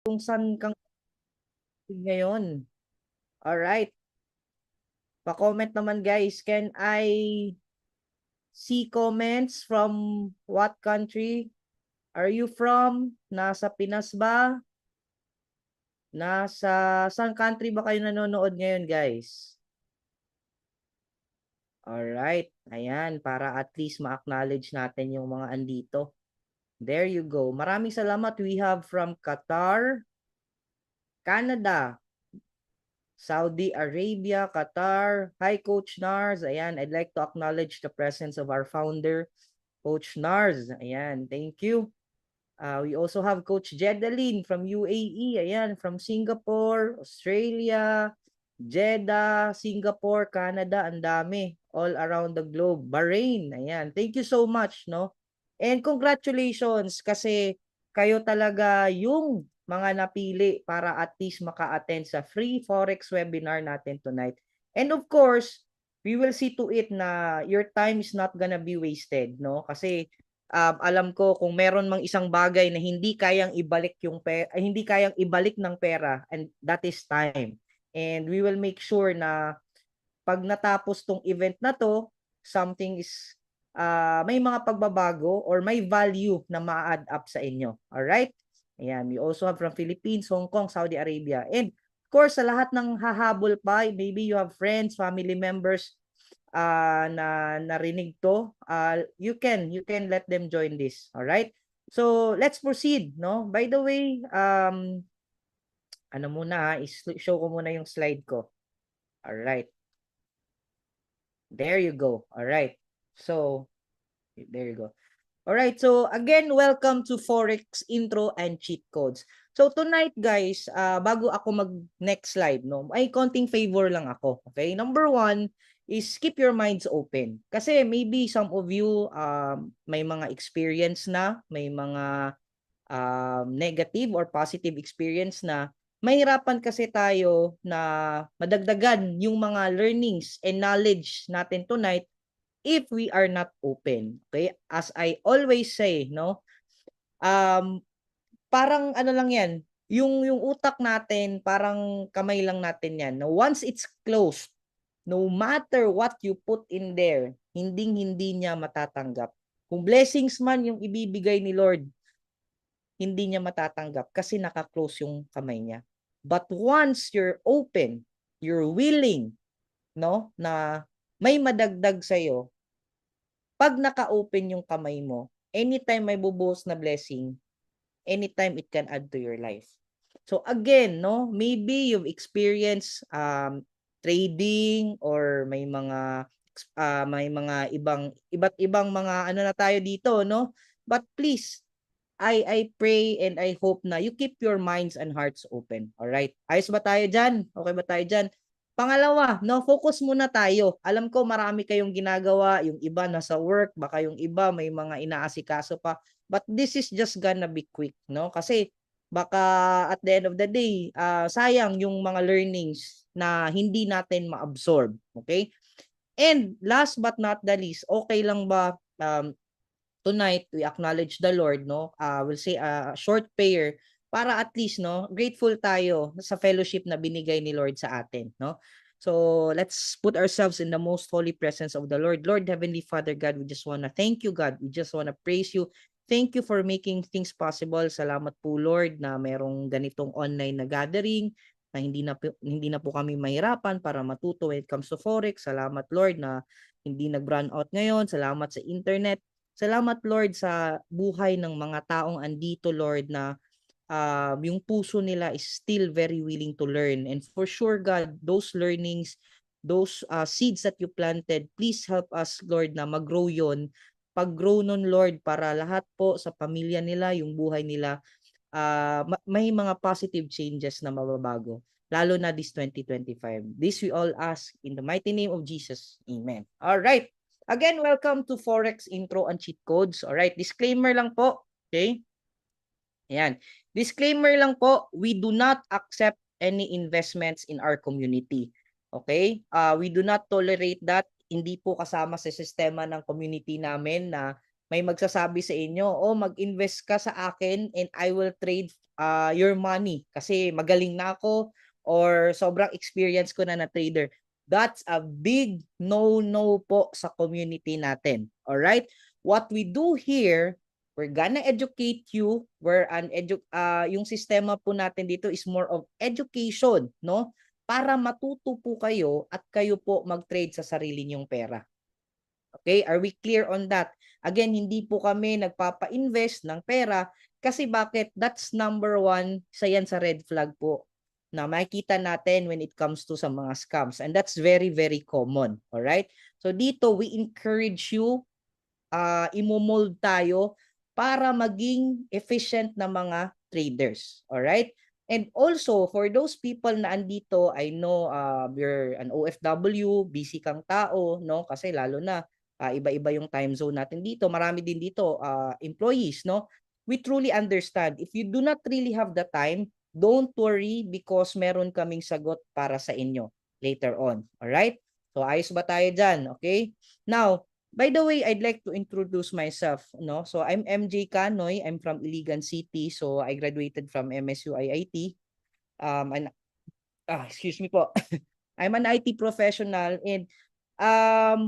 kung saan kang ngayon. Alright. Pa-comment naman guys. Can I see comments from what country are you from? Nasa Pinas ba? Nasa saan country ba kayo nanonood ngayon guys? Alright. Ayan, para at least ma-acknowledge natin yung mga andito. There you go. Maraming salamat. We have from Qatar, Canada, Saudi Arabia, Qatar. Hi, Coach Nars. Ayan, I'd like to acknowledge the presence of our founder, Coach Nars. Ayan, thank you. We also have Coach Jedaline from UAE. Ayan, from Singapore, Australia, Jeddah, Singapore, Canada. Ang dami. All around the globe. Bahrain. Ayan, thank you so much, no? And congratulations kasi kayo talaga yung mga napili para at least maka-attend sa free Forex webinar natin tonight. And of course, we will see to it na your time is not gonna be wasted, no? Kasi alam ko kung meron mang isang bagay na hindi kayang ibalik hindi kayang ibalik ng pera, and that is time. And we will make sure na pag natapos tong event na to, something is may mga pagbabago or may value na ma-add up sa inyo. All right? Ayan, we also have from Philippines, Hong Kong, Saudi Arabia. And of course, sa lahat ng hahabol pa, maybe you have friends, family members na narinig to, you can let them join this. All right? So, let's proceed, no? By the way, ano muna, show ko muna yung slide ko. All right. There you go. All right. So, there you go. All right. So, again, welcome to Forex Intro and Cheat Codes. So, tonight, guys, bago ako mag-next slide, no, may konting favor lang ako. Okay? Number one is keep your minds open. Kasi maybe some of you may mga experience na, may mga negative or positive experience na mahirapan kasi tayo na madagdagan yung mga learnings and knowledge natin tonight if we are not open. Okay? As I always say, no? Parang ano lang 'yan, yung utak natin parang kamay lang natin 'yan. No? Once it's closed, no matter what you put in there, hindi niya matatanggap. Kung blessings man yung ibibigay ni Lord, hindi niya matatanggap kasi naka-close yung kamay niya. But once you're open, you're willing, no, na may madagdag sa iyo, pag naka-open yung kamay mo, anytime may bubuhos na blessing, anytime it can add to your life. So again, no, maybe you've experienced trading or may mga iba't ibang mga ano na tayo dito, no? But please, I pray and I hope na you keep your minds and hearts open. All right? Ayos ba tayo diyan? Okay ba tayo diyan? Pangalawa, no, focus muna tayo. Alam ko marami kayong ginagawa, yung iba nasa work, baka yung iba may mga inaasikaso pa. But this is just gonna be quick, no? Kasi baka at the end of the day, sayang yung mga learnings na hindi natin ma-absorb. Okay? And last but not the least, okay lang ba tonight we acknowledge the Lord, no? We'll say a short prayer para at least, no, grateful tayo sa fellowship na binigay ni Lord sa atin, no? So, let's put ourselves in the most holy presence of the Lord. Lord, Heavenly Father God, we just want to thank you, God. We just want to praise you. Thank you for making things possible. Salamat po, Lord, na merong ganitong online na gathering na hindi na po kami mahirapan para matuto when it comes to Forex. Salamat, Lord, na hindi nag-run out ngayon. Salamat sa internet. Salamat, Lord, sa buhay ng mga taong andito, Lord, na yung puso nila is still very willing to learn. And for sure, God, those learnings, those seeds that you planted, please help us, Lord, na mag-grow yun. Pag-grow nun, Lord, para lahat po sa pamilya nila, yung buhay nila, may mga positive changes na mababago. Lalo na this 2025. This we all ask in the mighty name of Jesus. Amen. All right. Again, welcome to Forex Intro and Cheat Codes. All right, disclaimer lang po. Okay? Ayan. Disclaimer lang po, we do not accept any investments in our community. Okay? We do not tolerate that. Hindi po kasama sa sistema ng community namin na may magsasabi sa inyo, oh, mag-invest ka sa akin and I will trade your money kasi magaling na ako or sobrang experience ko na trader. That's a big no-no po sa community natin. All right? What we do here, we're gonna educate you. Yung sistema po natin dito is more of education, no? Para matuto po kayo at kayo po mag-trade sa sarili niyong pera. Okay? Are we clear on that? Again, hindi po kami nagpapa-invest ng pera kasi bakit? That's number one, isa yan sa red flag po na makikita natin when it comes to sa mga scams. And that's very, very common. Alright? So dito, we encourage you, imomold tayo para maging efficient na mga traders. Alright? And also, for those people na andito, I know you're an OFW, busy kang tao, no? Kasi lalo na, iba-iba yung time zone natin dito. Marami din dito employees, no? We truly understand. If you do not really have the time, don't worry because meron kaming sagot para sa inyo later on. Alright? So ayos ba tayo dyan? Okay? Now, by the way, I'd like to introduce myself. No? So I'm MJ Canoy. I'm from Iligan City. So I graduated from MSU IIT. Excuse me po. I'm an IT professional and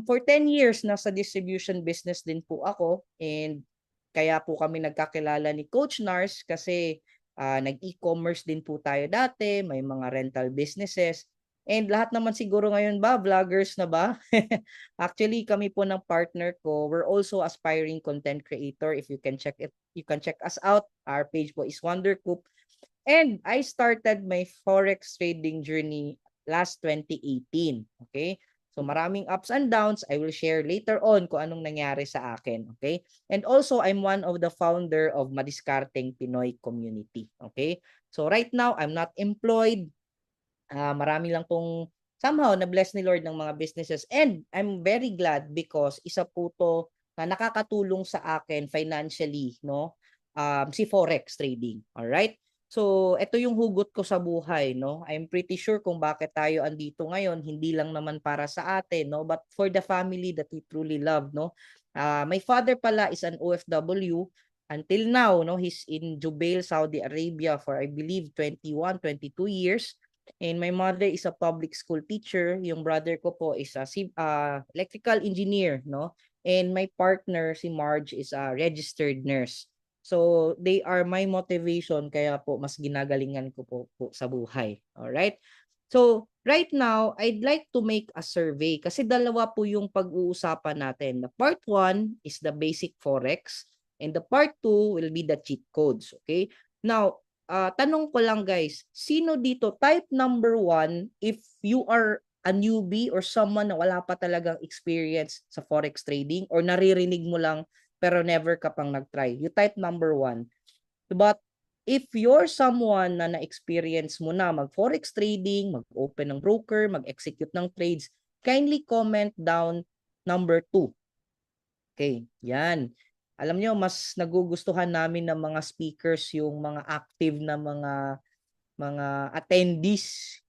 for 10 years nasa distribution business din po ako and kaya po kami nagkakilala ni Coach Nars kasi nag-e-commerce din po tayo dati, may mga rental businesses. And lahat naman siguro ngayon ba, vloggers na ba? Actually, kami po ng partner ko, we're also aspiring content creator. If you can check it, you can check us out. Our page po is Wondercoop. And I started my Forex trading journey last 2018. Okay? So maraming ups and downs. I will share later on kung anong nangyari sa akin. Okay? And also, I'm one of the founder of Madiskarteng Pinoy Community. Okay? So right now, I'm not employed. Marami lang pong somehow na-bless ni Lord ng mga businesses. And I'm very glad because isa po to na nakakatulong sa akin financially, no? Si Forex trading. All right? So, ito yung hugot ko sa buhay, no? I'm pretty sure kung bakit tayo andito ngayon, hindi lang naman para sa atin, no? But for the family that we truly love, no? My father pala is an OFW. Until now, no? He's in Jubail, Saudi Arabia for I believe 21, 22 years. And my mother is a public school teacher. Yung brother ko po is a electrical engineer, no? And my partner, si Marge, is a registered nurse. So, they are my motivation kaya po mas ginagalingan ko po sa buhay. All right? So, right now, I'd like to make a survey kasi dalawa po yung pag-uusapan natin. The part 1 is the basic Forex and the part 2 will be the cheat codes. Okay? Now, tanong ko lang guys, sino dito type number 1 if you are a newbie or someone na wala pa talagang experience sa Forex trading or naririnig mo lang pero never ka pang nag-try. You type number 1. But if you're someone na na-experience mo na mag-Forex trading, mag-open ng broker, mag-execute ng trades, kindly comment down number 2. Okay, yan. Alam nyo, mas nagugustuhan namin ng mga speakers yung mga active na mga attendees.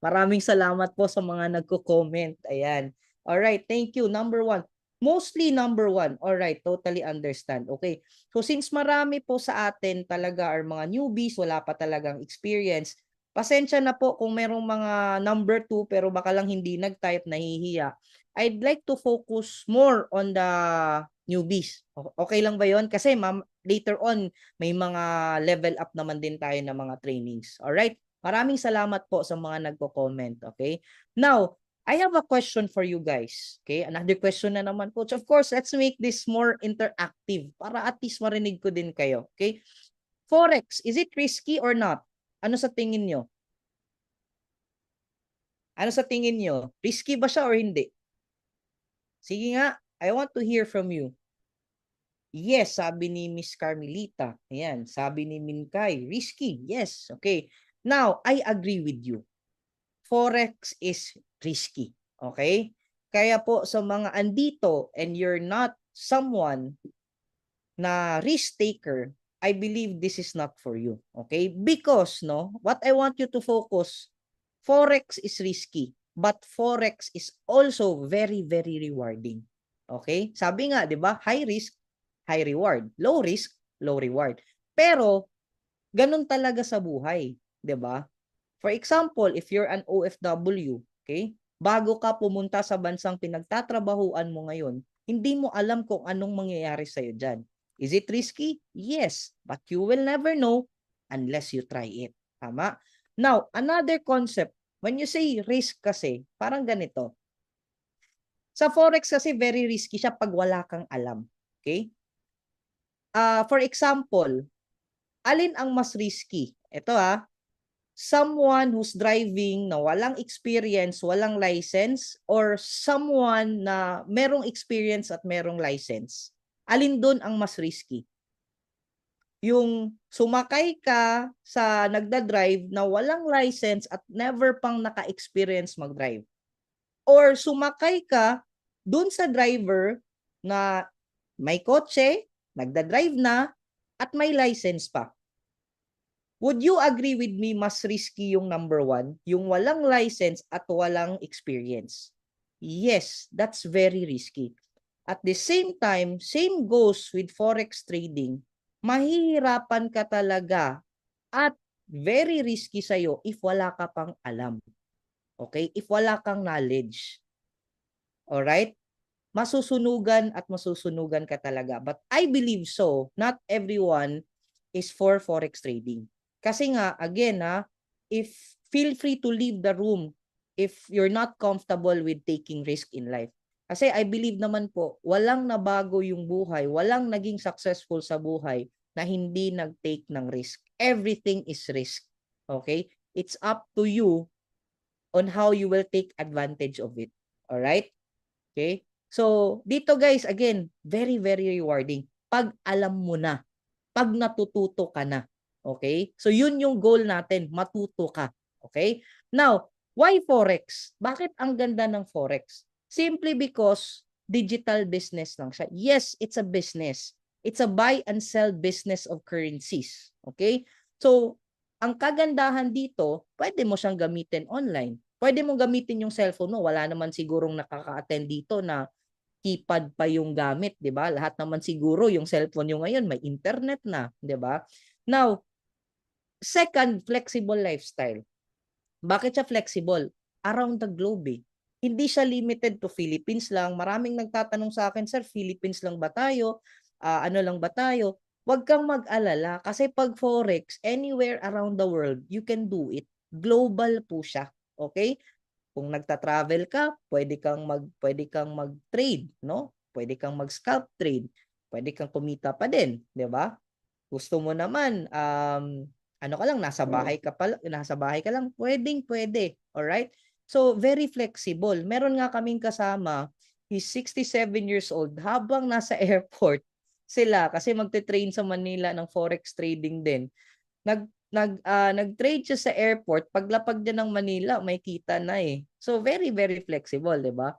Maraming salamat po sa mga nagko-comment. Ayan. All right, thank you. Number 1. Mostly number 1. All right, totally understand. Okay. So since marami po sa atin talaga are mga newbies, wala pa talagang experience, pasensya na po kung merong mga number 2 pero baka lang hindi nag-type, nahihiya. I'd like to focus more on the newbies. Okay lang ba yon? Kasi later on, may mga level up naman din tayo ng mga trainings. Alright? Maraming salamat po sa mga nagko-comment. Okay? Now, I have a question for you guys. Okay? Another question na naman po. So of course, let's make this more interactive para at least marinig ko din kayo. Okay? Forex, is it risky or not? Ano sa tingin nyo? Ano sa tingin nyo? Risky ba siya or hindi? Sige nga, I want to hear from you. Yes, sabi ni Miss Carmelita. Ayan, sabi ni Minkay, risky. Yes, okay. Now, I agree with you. Forex is risky. Okay? Kaya po sa mga andito and you're not someone na risk taker, I believe this is not for you. Okay? Because, no, what I want you to focus, Forex is risky, but Forex is also very, very rewarding. Okay? Sabi nga, di ba? High risk, high reward. Low risk, low reward. Pero, Ganun talaga sa buhay, 'di ba? For example, if you're an OFW, okay? Bago ka pumunta sa bansang pinagtatrabahuan mo ngayon, hindi mo alam kung anong mangyayari sa'yo dyan. Is it risky? Yes, but you will never know unless you try it. Tama? Now, another concept, when you say risk kasi, parang ganito. Sa Forex kasi very risky siya pag wala kang alam. Okay? For example, alin ang mas risky? Ito someone who's driving na walang experience, walang license, or someone na merong experience at merong license? Alin doon ang mas risky? Yung sumakay ka sa nagda-drive na walang license at never pang naka-experience mag-drive. Or sumakay ka doon sa driver na may kotse, nagda-drive na, at may license pa. Would you agree with me mas risky yung number 1, yung walang license at walang experience? Yes, that's very risky. At the same time, same goes with Forex trading. Mahihirapan ka talaga at very risky sa'yo if wala ka pang alam. Okay? If wala kang knowledge. Alright? Masusunugan at masusunugan ka talaga. But I believe so, not everyone is for Forex trading. Kasi nga, again if feel free to leave the room if you're not comfortable with taking risk in life. Kasi I believe naman po, walang nabago yung buhay, walang naging successful sa buhay na hindi nag-take ng risk. Everything is risk. Okay? It's up to you on how you will take advantage of it. Alright? Okay? So, dito guys, again, very, very rewarding. Pag alam mo na, pag natututo ka na. Okay? So, yun yung goal natin, matuto ka. Okay? Now, why Forex? Bakit ang ganda ng Forex? Simply because digital business lang siya. Yes, it's a business. It's a buy and sell business of currencies. Okay? So, ang kagandahan dito, pwede mo siyang gamitin online. Pwede mo gamitin yung cellphone mo. Wala naman sigurong nakaka-attend dito na keypad pa yung gamit, 'di ba? Lahat naman siguro yung cellphone yung ngayon may internet na, 'di ba? Now, second, flexible lifestyle. Bakit siya flexible? Around the globe eh. Hindi siya limited to Philippines lang. Maraming nagtatanong sa akin, sir, Philippines lang ba tayo? Ano lang ba tayo? Huwag kang mag-alala kasi pag Forex, anywhere around the world, you can do it. Global po siya. Okay? Kung nagta-travel ka, pwede kang mag-trade, no? Pwede kang mag-scalp trade. Pwede kang kumita pa din, 'di ba? Gusto mo naman ano ka lang nasa bahay ka lang, pwede. All right? So very flexible. Meron nga kaming kasama, he's 67 years old habang nasa airport sila kasi magte-train sa Manila ng forex trading din. Nag-trade siya sa airport, paglapag niya ng Manila, may kita na eh. So very, very flexible, di ba?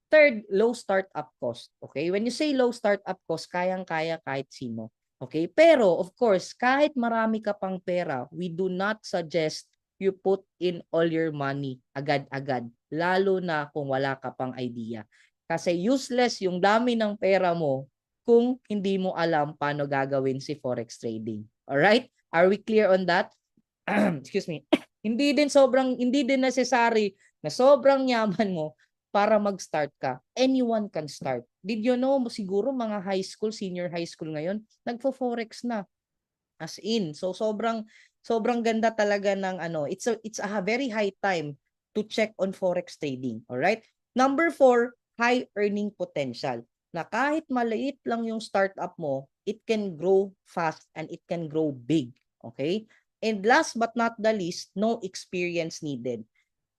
Third, low startup cost. Okay? When you say low startup cost, kayang-kaya kahit sino. Okay? Pero, of course, kahit marami ka pang pera, we do not suggest you put in all your money agad-agad. Lalo na kung wala ka pang idea. Kasi useless yung dami ng pera mo kung hindi mo alam paano gagawin si forex trading. Alright? Are we clear on that? Excuse me. Hindi din necessary na sobrang yaman mo para mag-start ka. Anyone can start. Did you know siguro mga high school, senior high school ngayon, nagfo-forex na. As in. So sobrang ganda talaga ng it's a very high time to check on forex trading. All right? Number 4, high earning potential. Na kahit maliit lang yung startup mo, it can grow fast and it can grow big. Okay? And last but not the least, no experience needed.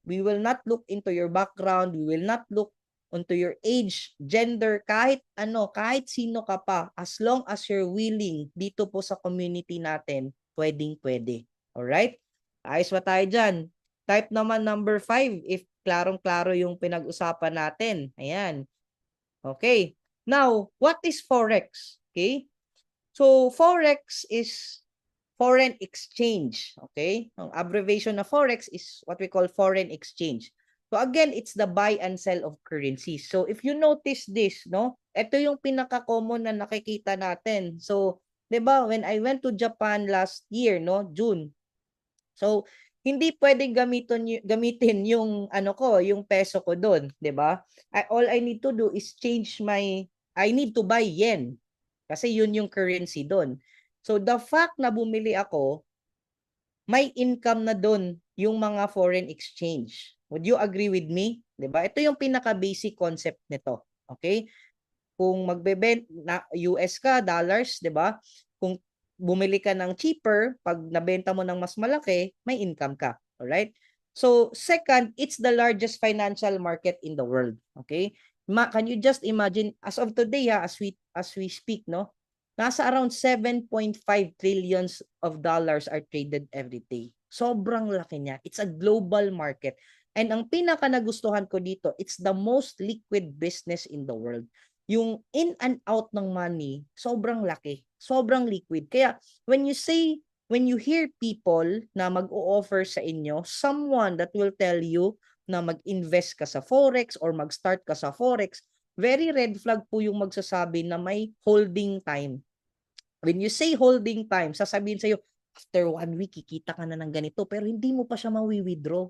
We will not look into your background. We will not look into your age, gender, kahit sino ka pa. As long as you're willing dito po sa community natin, pwedeng-pwede. Alright? Ayos ba tayo dyan? Type naman number 5 if klarong-klaro yung pinag-usapan natin. Ayan. Okay. Now, what is Forex? Okay? So, Forex is foreign exchange. Okay? Ang abbreviation na Forex is what we call foreign exchange. So, again, it's the buy and sell of currencies. So, if you notice this, no? Ito yung pinaka-common na nakikita natin. So, 'Di ba? When I went to Japan last year, no, June. So, hindi pwedeng gamitin yung ano ko, yung peso ko doon, 'di ba? All I need to do is I need to buy yen kasi yun yung currency doon. So the fact na bumili ako, may income na doon yung mga foreign exchange. Would you agree with me? 'Di ba? Ito yung pinaka-basic concept nito. Okay? Kung na US ka, dollars, 'di ba? Kung bumili ka ng cheaper, pag nabenta mo ng mas malaki, may income ka. All right? So, second, it's the largest financial market in the world. Okay? Can you just imagine as of today as we speak, no? Nasa around 7.5 trillions of dollars are traded every day. Sobrang laki niya. It's a global market. And ang pinaka nagustuhan ko dito, it's the most liquid business in the world. Yung in and out ng money, sobrang laki. Sobrang liquid. Kaya when you hear people na mag-o-offer sa inyo, someone that will tell you na mag-invest ka sa Forex or mag-start ka sa Forex, very red flag po yung magsasabi na may holding time. When you say holding time, sasabihin sa'yo, after 1 week, kikita ka na ng ganito, pero hindi mo pa siya mawi-withdraw.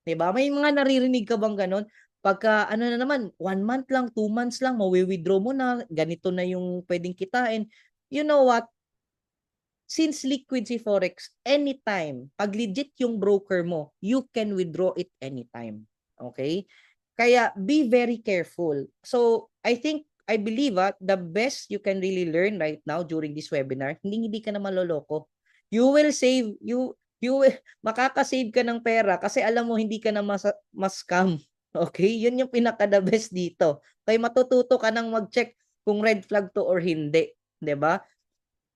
Diba? May mga naririnig ka bang ganon? Pagka ano na naman, 1 month lang, 2 months lang, mawi-withdraw mo na, ganito na yung pwedeng kitain. You know what? Since liquid si Forex, anytime, pag legit yung broker mo, you can withdraw it anytime. Okay? Kaya be very careful. So, I believe the best you can really learn right now during this webinar, hindi ka na maloloko. You will save, you will, makakasave ka ng pera kasi alam mo hindi ka na mas-scam. Okay? Yun yung pinaka-the best dito. Kaya matututo ka nang mag-check kung red flag to or hindi. 'Di ba?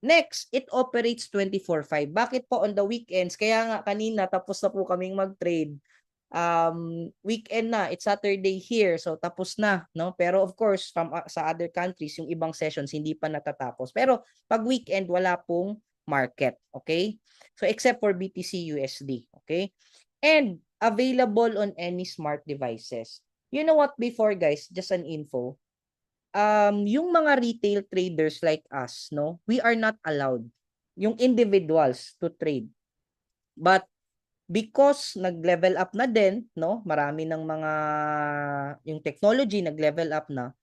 Next, it operates 24/5. Bakit po on the weekends? Kaya nga kanina tapos na po kaming mag-trade. Weekend na, it's Saturday here, so tapos na, no? Pero of course, sa other countries, yung ibang sessions hindi pa natatapos. Pero pag weekend, wala pong market, okay? So except for BTC USD, okay? And available on any smart devices. You know what before, guys, just an info, yung mga retail traders like us, no, we are not allowed, yung individuals, to trade. But because nag-level up na din, no, marami ng mga, yung technology nag-level up na,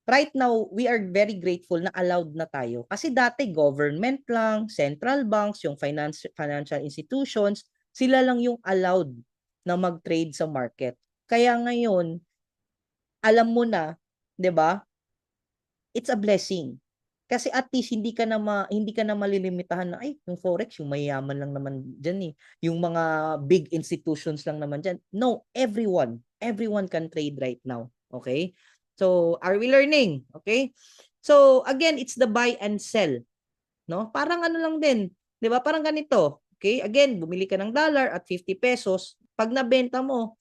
right now, we are very grateful na allowed na tayo. Kasi dati, government lang, central banks, yung financial institutions, sila lang yung allowed na mag-trade sa market. Kaya ngayon, alam mo na, 'di ba? It's a blessing. Kasi at least hindi ka na malilimitahan na ay yung forex yung mayayaman lang naman diyan eh. Yung mga big institutions lang naman diyan. No, everyone can trade right now. Okay? So, are we learning? Okay? So, again, it's the buy and sell, no? Parang ano lang din, 'di ba? Parang ganito. Okay? Again, bumili ka ng dollar at 50 pesos. Pag nabenta mo,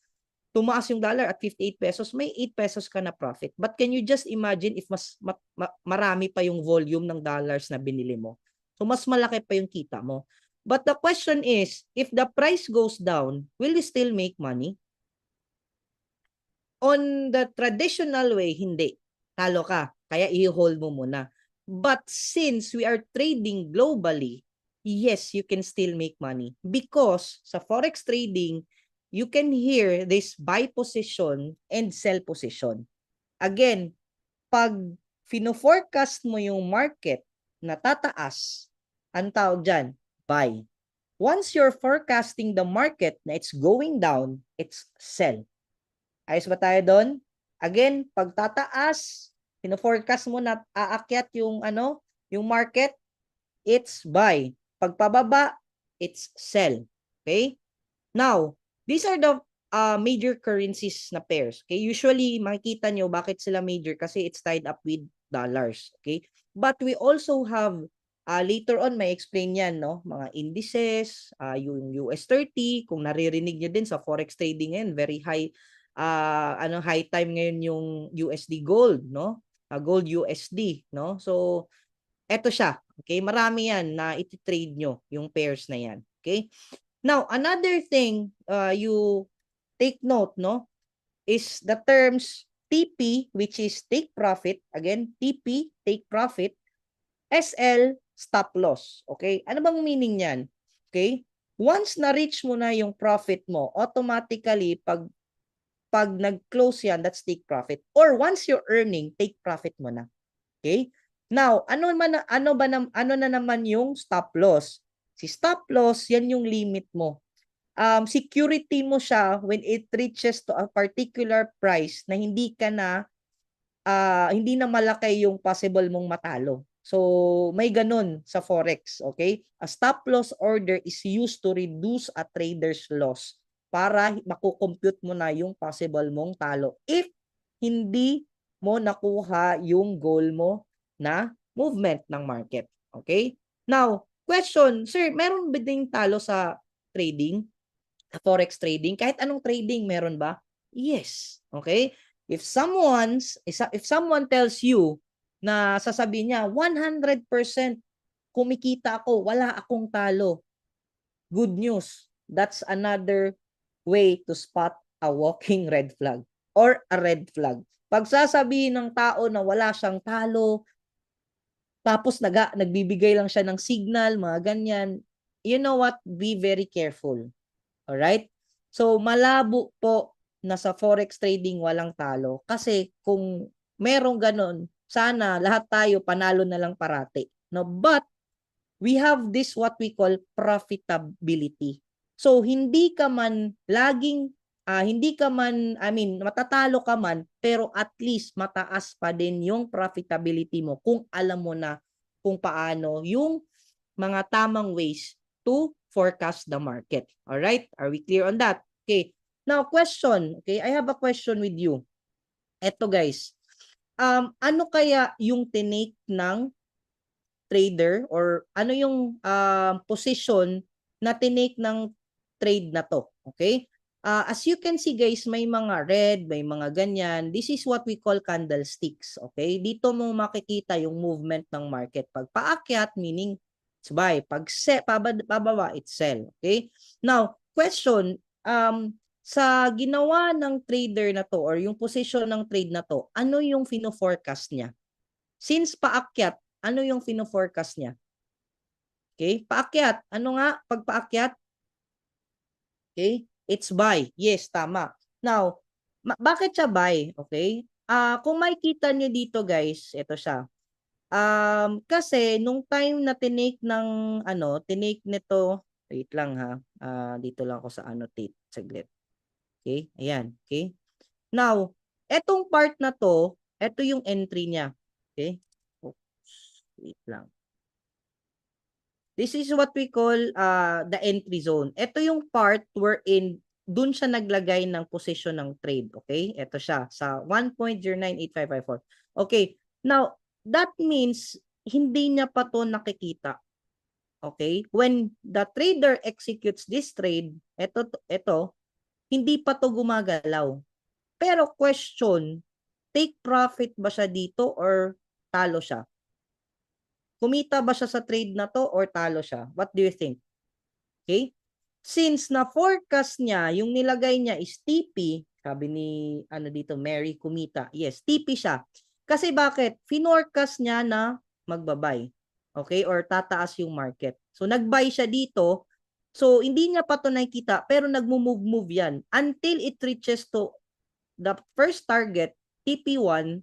tumaas yung dollar at 58 pesos, may 8 pesos ka na profit. But can you just imagine if marami pa yung volume ng dollars na binili mo? So mas malaki pa yung kita mo. But the question is, if the price goes down, will you still make money? On the traditional way, hindi. Talo ka. Kaya i-hold mo muna. But since we are trading globally, yes, you can still make money. Because sa forex trading, you can hear this buy position and sell position. Again, pag fino-forecast mo yung market na tataas, ang tawag dyan, buy. Once you're forecasting the market na it's going down, it's sell. Ayos ba tayo doon? Again, pag tataas, fino-forecast mo na aakyat yung yung market, it's buy. Pag pababa, it's sell. Okay? Now, these are the major currencies na pairs. Okay? Usually, makikita nyo bakit sila major kasi it's tied up with dollars. Okay? But we also have, later on, may explain yan, no? Mga indices, yung US 30, kung naririnig nyo din sa forex trading ngayon, very high, high time ngayon yung USD gold, no? Gold USD, no? So, eto siya. Okay? Marami yan na iti-trade nyo, yung pairs na yan. Okay? Now, another thing you take note, no, is the terms TP, which is take profit. Again, TP, take profit. SL, stop loss. Okay? Ano bang meaning niyan? Okay? Once na-reach mo na yung profit mo, automatically, pag nag-close yan, that's take profit. Or once you're earning, take profit mo na. Okay? Now, ano na naman yung stop loss? Si stop loss, yan yung limit mo. Security mo siya when it reaches to a particular price na hindi na malaki yung possible mong matalo. So, may ganun sa Forex, okay? A stop loss order is used to reduce a trader's loss para makukompute mo na yung possible mong talo if hindi mo nakuha yung goal mo na movement ng market. Okay? Now, question, sir, meron ba ding talo sa trading? Forex trading? Kahit anong trading, meron ba? Yes. Okay? If someone tells you na sasabihin niya 100% kumikita ako, wala akong talo. Good news. That's another way to spot a walking red flag or a red flag. Pag sasabihin ng tao na wala siyang talo, tapos nagbibigay lang siya ng signal, mga ganyan, you know what? Be very careful. Alright? So, malabo po na sa forex trading walang talo. Kasi kung merong ganun, sana lahat tayo panalo na lang parati. No? But, we have this what we call profitability. So, hindi ka man matatalo ka man, pero at least mataas pa din yung profitability mo kung alam mo na kung paano yung mga tamang ways to forecast the market. All right? Are we clear on that? Okay. Now, question. Okay, I have a question with you. Eto guys. Ano kaya yung tinake ng trader or ano yung position na tinake ng trade na to? Okay? As you can see guys, may mga red, may mga ganyan. This is what we call candlesticks. Okay? Dito mo makikita yung movement ng market. Pag paakyat, meaning it's buy. Pag pababa, it's sell. Okay? Now, question, sa ginawa ng trader na to or yung position ng trade na to, ano yung fino-forecast niya? Since paakyat, ano yung fino-forecast niya? Okay? Paakyat. Ano nga pag paakyat? Okay? It's buy. Yes, tama. Now, bakit siya buy? Okay? Kung makikita niyo dito guys, ito siya. Kasi nung time na tinake nito, wait lang ha. Dito lang ako sa annotate saglit. Okay? Ayan, okay? Now, etong part na to, ito yung entry niya. Okay? Oops, wait lang. This is what we call the entry zone. Ito yung part wherein dun siya naglagay ng position ng trade. Okay? Ito siya sa 1.098554. Okay. Now, that means hindi niya pa to nakikita. Okay? When the trader executes this trade, ito, hindi pa to gumagalaw. Pero question, take profit ba siya dito or talo siya? Kumita ba siya sa trade na to or talo siya? What do you think? Okay? Since na-forecast niya, yung nilagay niya is TP, sabi ni dito, Mary kumita. Yes, TP siya. Kasi bakit? Finorcast niya na magbabay. Okay? Or tataas yung market. So, nagbuy siya dito. So, hindi niya pa to nakikita, pero nagmo-move yan until it reaches to the first target, TP1,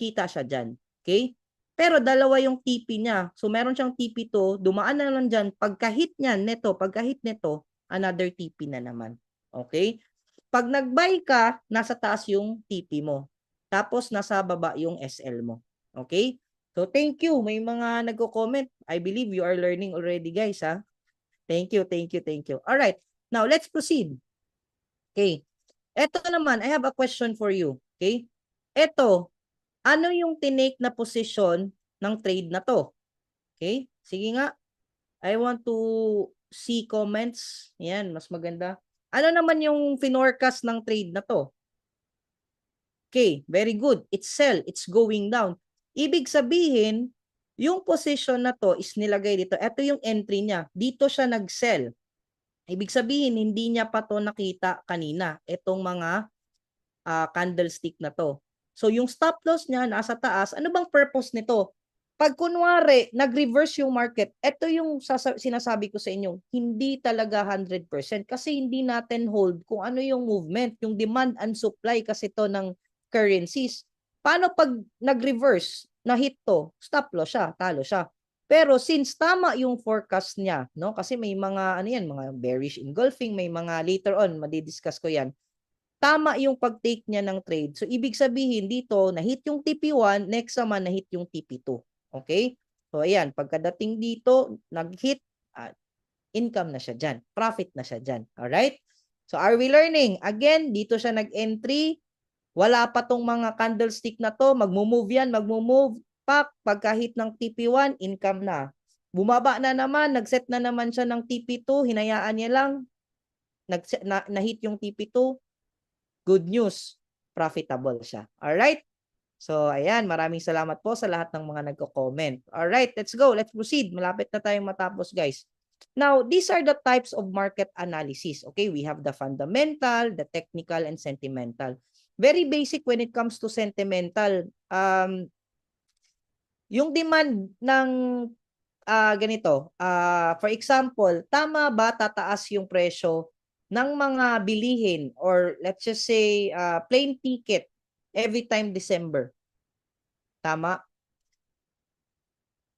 kita siya dyan. Okay? Pero dalawa yung TP niya. So, meron siyang TP2, dumaan na lang dyan. Pagka-hit nito, another TP na naman. Okay? Pag nag-buy ka, nasa taas yung TP mo. Tapos, nasa baba yung SL mo. Okay? So, thank you. May mga nagko-comment. I believe you are learning already, guys, ha? Thank you, thank you, thank you. Alright. Now, let's proceed. Okay. Ito naman, I have a question for you. Okay? Ito, ano yung tinake na position ng trade na to? Okay? Sige nga. I want to see comments. Yan, mas maganda. Ano naman yung finorcast ng trade na to? Okay, very good. It's sell. It's going down. Ibig sabihin, yung position na to is nilagay dito. Ito yung entry niya. Dito siya nag-sell. Ibig sabihin, hindi niya pa to nakita kanina. Itong mga candlestick na to. So, yung stop loss niya nasa taas. Ano bang purpose nito? pag kunwari, nag-reverse yung market, ito yung sinasabi ko sa inyo, hindi talaga 100% kasi hindi natin hold kung ano yung movement, yung demand and supply kasi to ng currencies. Paano pag nag-reverse, na-hit to, stop loss siya, talo siya. Pero since tama yung forecast niya, no? Kasi may mga ano yan, mga bearish engulfing, may mga later on madi-discuss ko yan. Tama yung pag-take niya ng trade. So ibig sabihin dito, na-hit yung TP1, next naman na-hit yung TP2. Okay? So ayan, pagkadating dito, nag-hit, income na siya dyan. Profit na siya dyan. Alright? So are we learning? Again, dito siya nag-entry. Wala pa tong mga candlestick na to. Magmumove yan, magmumove. Pak, pagka-hit ng TP1, income na. Bumaba na naman, nag-set na naman siya ng TP2, hinayaan niya lang. Na-hit yung TP2. Good news. Profitable siya. Alright? So, ayan, maraming salamat po sa lahat ng mga nagko-comment. Alright, let's go. Let's proceed. Malapit na tayong matapos, guys. Now, these are the types of market analysis. Okay, we have the fundamental, the technical, and sentimental. Very basic when it comes to sentimental. Yung demand ng ganito, for example, tama ba tataas yung presyo ng mga bilihin or let's just say plane ticket every time December? Tama?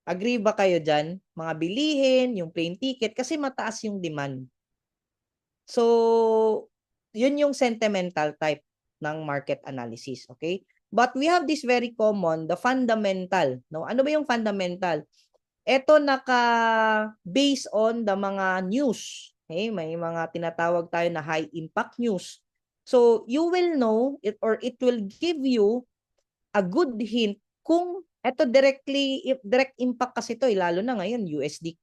Agree ba kayo dyan? Mga bilihin, yung plane ticket, kasi mataas yung demand. So, yun yung sentimental type ng market analysis, okay? But we have this very common, the fundamental. No? Ano ba yung fundamental? Ito naka-base on the mga news. Okay? May mga tinatawag tayo na high impact news. So, you will know it or it will give you a good hint kung eto direct impact kasi to lalo na ngayon USD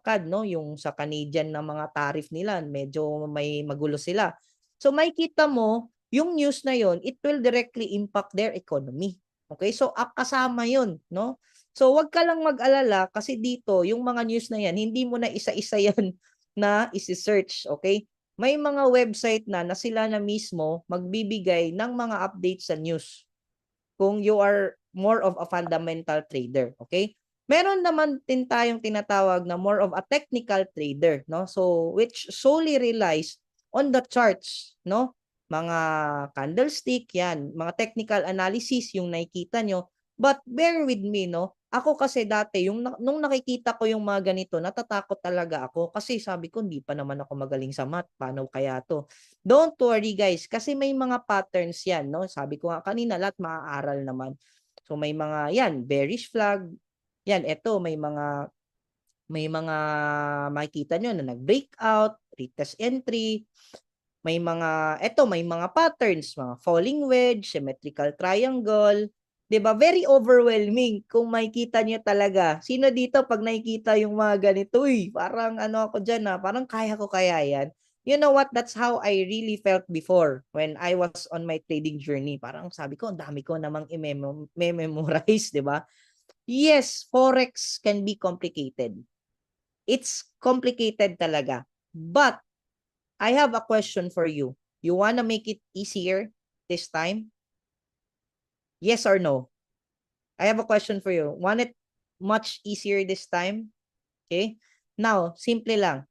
CAD no yung sa Canadian na mga tariff nila medyo may magulo sila. So makikita mo yung news na yon it will directly impact their economy. Okay? So kasama yon no? So wag ka lang mag-alala kasi dito yung mga news na yan hindi mo na isa-isa yan na isi-search, okay? May mga website na sila na mismo magbibigay ng mga updates sa news kung you are more of a fundamental trader, okay? Meron naman din tayong tinatawag na more of a technical trader, no? So which solely relies on the charts, no? Mga candlestick yan, mga technical analysis yung nakikita nyo. But bear with me, no? Ako kasi dati, nung nakikita ko yung mga ganito, natatakot talaga ako kasi sabi ko, hindi pa naman ako magaling sa math. Paano kaya to? Don't worry guys, kasi may mga patterns yan, no? Sabi ko nga kanina, lahat maaaral naman. So may mga, yan, bearish flag. Yan, eto, may mga makikita nyo na nag-breakout, retest entry, may mga patterns, mga falling wedge, symmetrical triangle, 'di ba? Very overwhelming kung makikita niyo talaga. Sino dito pag nakikita yung mga ganito, uy, parang ano ako diyan parang kaya ko kaya 'yan. You know what? That's how I really felt before when I was on my trading journey. Parang sabi ko, ang dami ko namang i-memorize, 'di ba? Yes, forex can be complicated. It's complicated talaga. But I have a question for you. You wanna make it easier this time? Yes or no? I have a question for you. Want it much easier this time? Okay? Now, simple lang.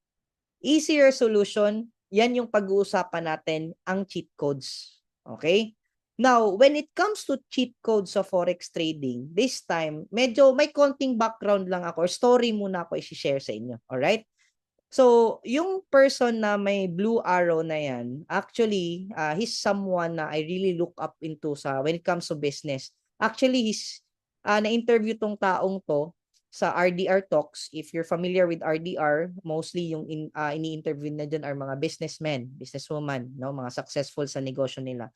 Easier solution, yan yung pag-uusapan natin, ang cheat codes. Okay? Now, when it comes to cheat codes sa forex trading, this time, medyo may konting background lang ako or story muna ako i-share sa inyo. Alright? So, yung person na may blue arrow na yan, actually, he's someone na I really look up into when it comes to business. Actually, na-interview tong taong to sa RDR Talks. If you're familiar with RDR, mostly yung ini-interview na dyan are mga businessmen, businesswoman, no? Mga successful sa negosyo nila.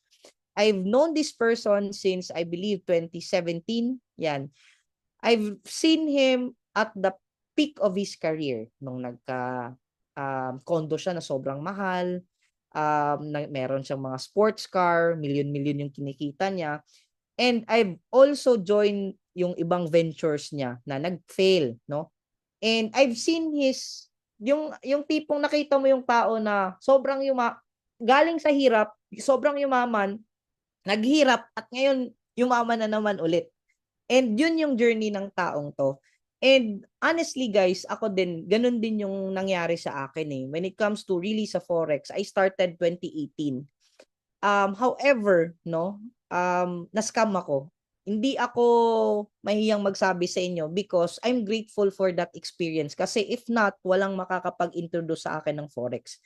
I've known this person since, I believe, 2017. Yan. I've seen him at the peak of his career nung condo siya na sobrang mahal, meron siyang mga sports car, milyon-milyon yung kinikita niya. And I've also joined yung ibang ventures niya na nag-fail, no? And I've seen yung tipong nakita mo yung tao na sobrang galing sa hirap, sobrang yumaman, naghirap at ngayon yumaman na naman ulit. And yun yung journey ng taong to. And honestly guys, ako din, ganun din yung nangyari sa akin eh. When it comes to really sa Forex, I started 2018. However, no, na-scam ako. Hindi ako mahiyang magsabi sa inyo because I'm grateful for that experience. Kasi if not, walang makakapag-introduce sa akin ng Forex.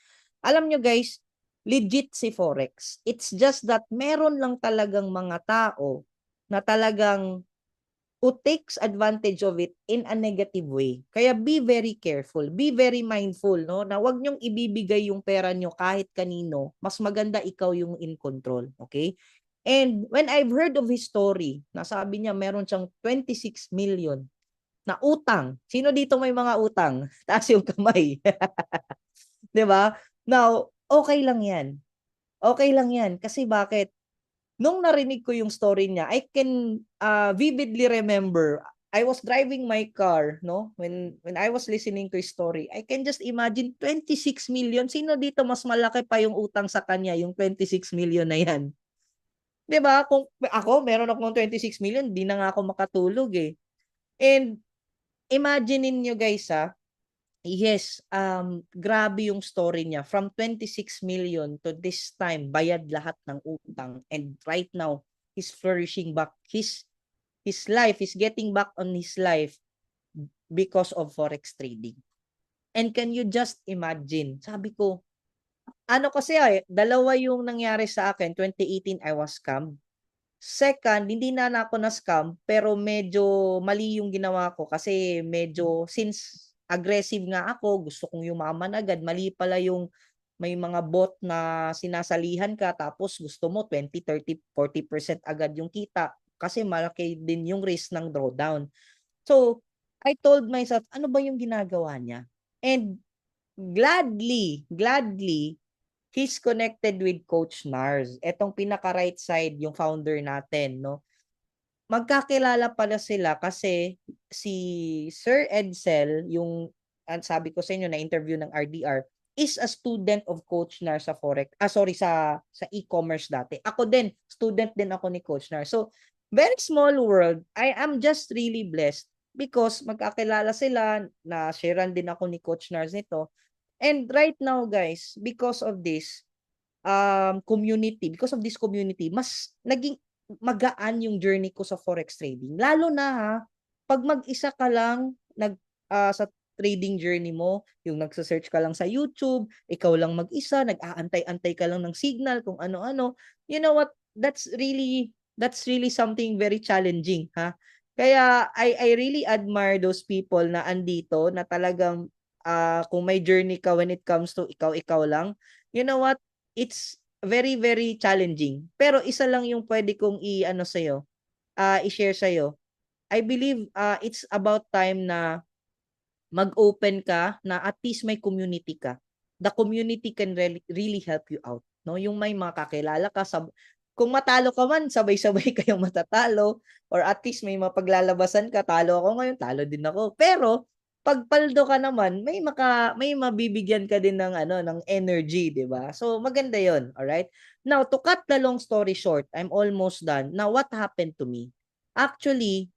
Alam nyo guys, legit si Forex. It's just that meron lang talagang mga tao na talagang who takes advantage of it in a negative way. Kaya be very careful, be very mindful, no? Na wag niyong ibibigay yung pera niyo kahit kanino. Mas maganda ikaw yung in control, okay? And when I've heard of his story, nasabi niya meron siyang 26 million na utang. Sino dito may mga utang? Taas yung kamay. 'Di ba? Now, okay lang 'yan. Okay lang 'yan kasi bakit? Nung narinig ko yung story niya, I can vividly remember I was driving my car, no? When I was listening to his story, I can just imagine 26 million. Sino dito mas malaki pa yung utang sa kanya, yung 26 million na yan? 'Di ba? Kung ako, meron akong 26 million, di na nga ako makatulog eh. And imagine niyo guys yes, grabe yung story niya. From 26 million to this time, bayad lahat ng utang. And right now, he's flourishing back. His life, is getting back on his life because of Forex trading. And can you just imagine? Sabi ko, ano kasi dalawa yung nangyari sa akin. 2018, I was scammed. Second, hindi na ako na-scam, pero medyo mali yung ginawa ko kasi medyo since aggressive nga ako, gusto kong yumaman agad, mali pala yung may mga bot na sinasalihan ka tapos gusto mo 20, 30, 40% agad yung kita kasi malaki din yung risk ng drawdown. So, I told myself, ano ba yung ginagawa niya? And gladly, he's connected with Coach Nars. Etong pinaka right side, yung founder natin, no? Magkakilala pala sila kasi si Sir Edsel, yung sabi ko sa inyo na interview ng RDR, is a student of Coach Nars sa Forex. Sa e-commerce dati. Ako din, student din ako ni Coach Nars. So, very small world. I am just really blessed because magkakilala sila, na sharean din ako ni Coach Nars nito. And right now, guys, because of this community, mas naging magaan yung journey ko sa forex trading. Lalo na pag mag-isa ka lang sa trading journey mo, yung nagsa-search ka lang sa YouTube, ikaw lang mag-isa, nag-aantay-antay ka lang ng signal kung ano-ano. You know what? That's really something very challenging, ha? Kaya I really admire those people na andito na talagang kung may journey ka when it comes to ikaw lang, you know what? It's very, very challenging. Pero isa lang yung pwede kong i-share sa'yo. I believe it's about time na mag-open ka na at least may community ka. The community can really help you out. No? Yung may mga kakilala ka, kung matalo ka man, sabay-sabay kayong matatalo, or at least may mapaglalabasan ka, talo ako ngayon, talo din ako. Pero pag paldo ka naman, may mabibigyan ka din ng energy, 'di ba? So maganda 'yon, all right? Now, to cut the long story short, I'm almost done. Now, what happened to me? Actually,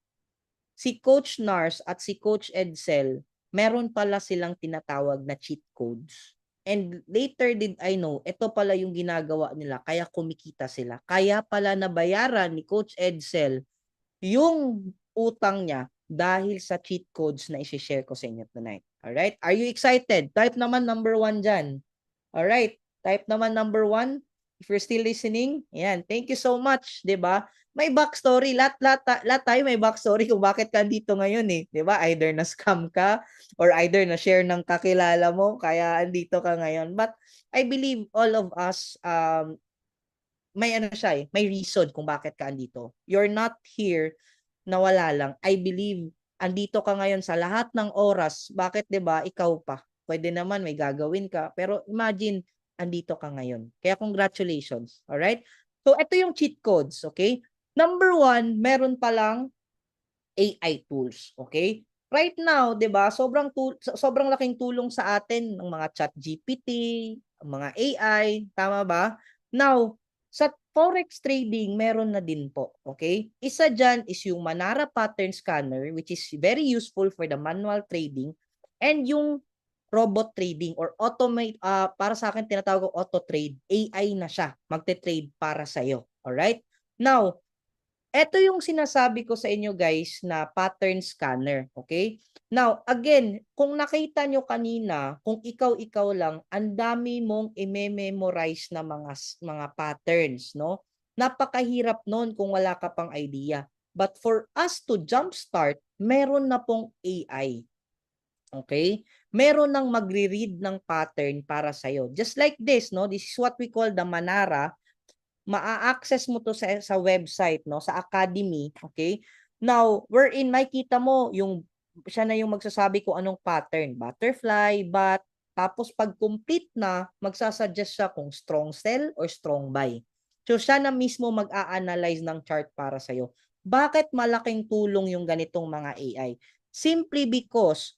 si Coach Nars at si Coach Edsel, meron pala silang tinatawag na cheat codes. And later did I know, ito pala yung ginagawa nila, kaya kumikita sila. Kaya pala nabayaran ni Coach Edsel yung utang niya dahil sa cheat codes na isi-share ko sa inyo tonight. Alright? Are you excited? Type naman number 1 dyan. Alright? Type naman number 1. If you're still listening, yan. Thank you so much, 'di ba? May backstory, lahat tayo may backstory kung bakit ka dito ngayon eh, 'di ba? Either na scam ka or either na share ng kakilala mo kaya andito ka ngayon. But I believe all of us may reason kung bakit ka andito. You're not here na wala lang. I believe andito ka ngayon sa lahat ng oras. Bakit 'di ba? Ikaw pa. Pwede naman may gagawin ka, pero imagine andito ka ngayon. Kaya congratulations. All right? So ito yung cheat codes, okay? Number 1, meron pa lang AI tools, okay? Right now, 'di ba? Sobrang laking tulong sa atin ng mga chat GPT, mga AI, tama ba? Now, Sa forex trading, meron na din po. Okay? Isa dyan is yung Manara Pattern Scanner, which is very useful for the manual trading, and yung robot trading or automate, para sa akin tinatawag ko auto trade. AI na siya, magte-trade para sa'yo. Alright? Now, ito yung sinasabi ko sa inyo guys na pattern scanner, okay? Now, again, kung nakita nyo kanina, kung ikaw-ikaw lang, ang dami mong i-memorize na mga patterns, no? Napakahirap nun kung wala ka pang idea. But for us to jumpstart, meron na pong AI. Okay? Meron nang magre-read ng pattern para sa'yo. Just like this, no? This is what we call the Manara. Maa-access mo to sa website, no, sa academy, okay? Now, wherein makita mo yung siya na yung magsasabi kung anong pattern, butterfly, bat, tapos pag complete na, magsasuggest siya kung strong sell or strong buy. So siya na mismo mag-a-analyze ng chart para sa iyo. Bakit malaking tulong yung ganitong mga AI? Simply because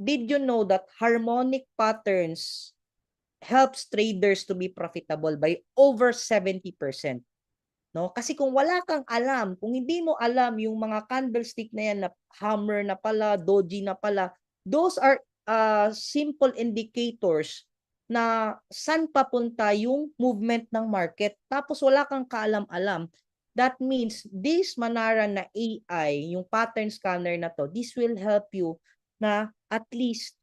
did you know that harmonic patterns helps traders to be profitable by over 70%. No? Kasi kung wala kang alam, kung hindi mo alam yung mga candlestick na yan na hammer na pala, doji na pala, those are simple indicators na saan papunta yung movement ng market. Tapos wala kang kaalam-alam. That means this Manara na AI, yung pattern scanner na to, this will help you na at least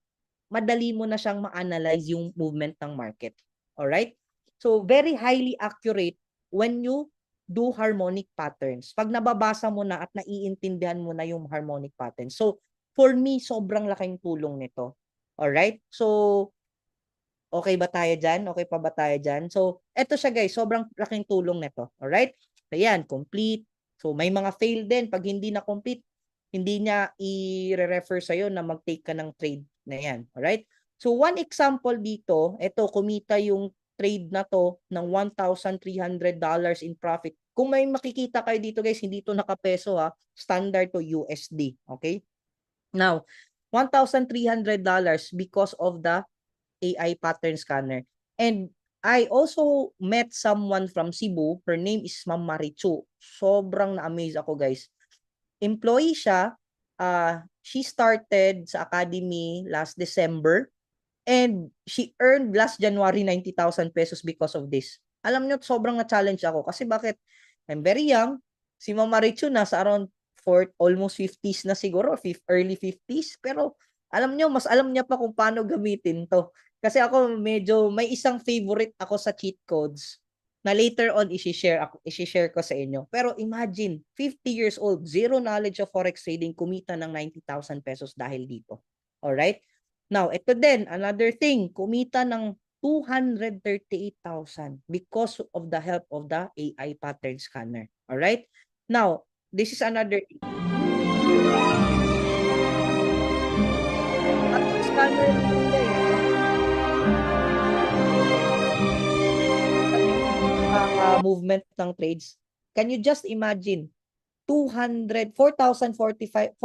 madali mo na siyang ma-analyze yung movement ng market. Alright? So, very highly accurate when you do harmonic patterns. Pag nababasa mo na at naiintindihan mo na yung harmonic patterns. So, for me, sobrang laking tulong nito. Alright? So, okay ba tayo dyan? Okay pa ba tayo dyan? So, eto siya guys, sobrang laking tulong nito. Alright? Ayan, complete. So, may mga fail din. Pag hindi na complete, hindi niya i-refer sa'yo na mag-take ka ng trade na yan. Alright? So, one example dito, ito, kumita yung trade na to ng $1,300 in profit. Kung may makikita kayo dito guys, hindi to nakapeso ha. Standard to USD. Okay? Now, $1,300 because of the AI pattern scanner. And I also met someone from Cebu. Her name is Ma'am Marichu. Sobrang na-amaze ako guys. Employee siya. She started sa academy last December and she earned last January 90,000 pesos because of this. Alam nyo, sobrang na-challenge ako kasi bakit? I'm very young. Si Ma'am Marichu nasa around almost 50s na siguro, early 50s. Pero alam nyo, mas alam niya pa kung paano gamitin to. Kasi ako medyo may isang favorite ako sa cheat codes na later on i-share ko sa inyo. Pero imagine, 50 years old, zero knowledge of forex trading, kumita ng 90,000 pesos dahil dito. Alright? Now, ito din, another thing, kumita ng 238,000 because of the help of the AI pattern scanner. Alright? Now, this is another thing. Pattern scanner movement ng trades. Can you just imagine 4,045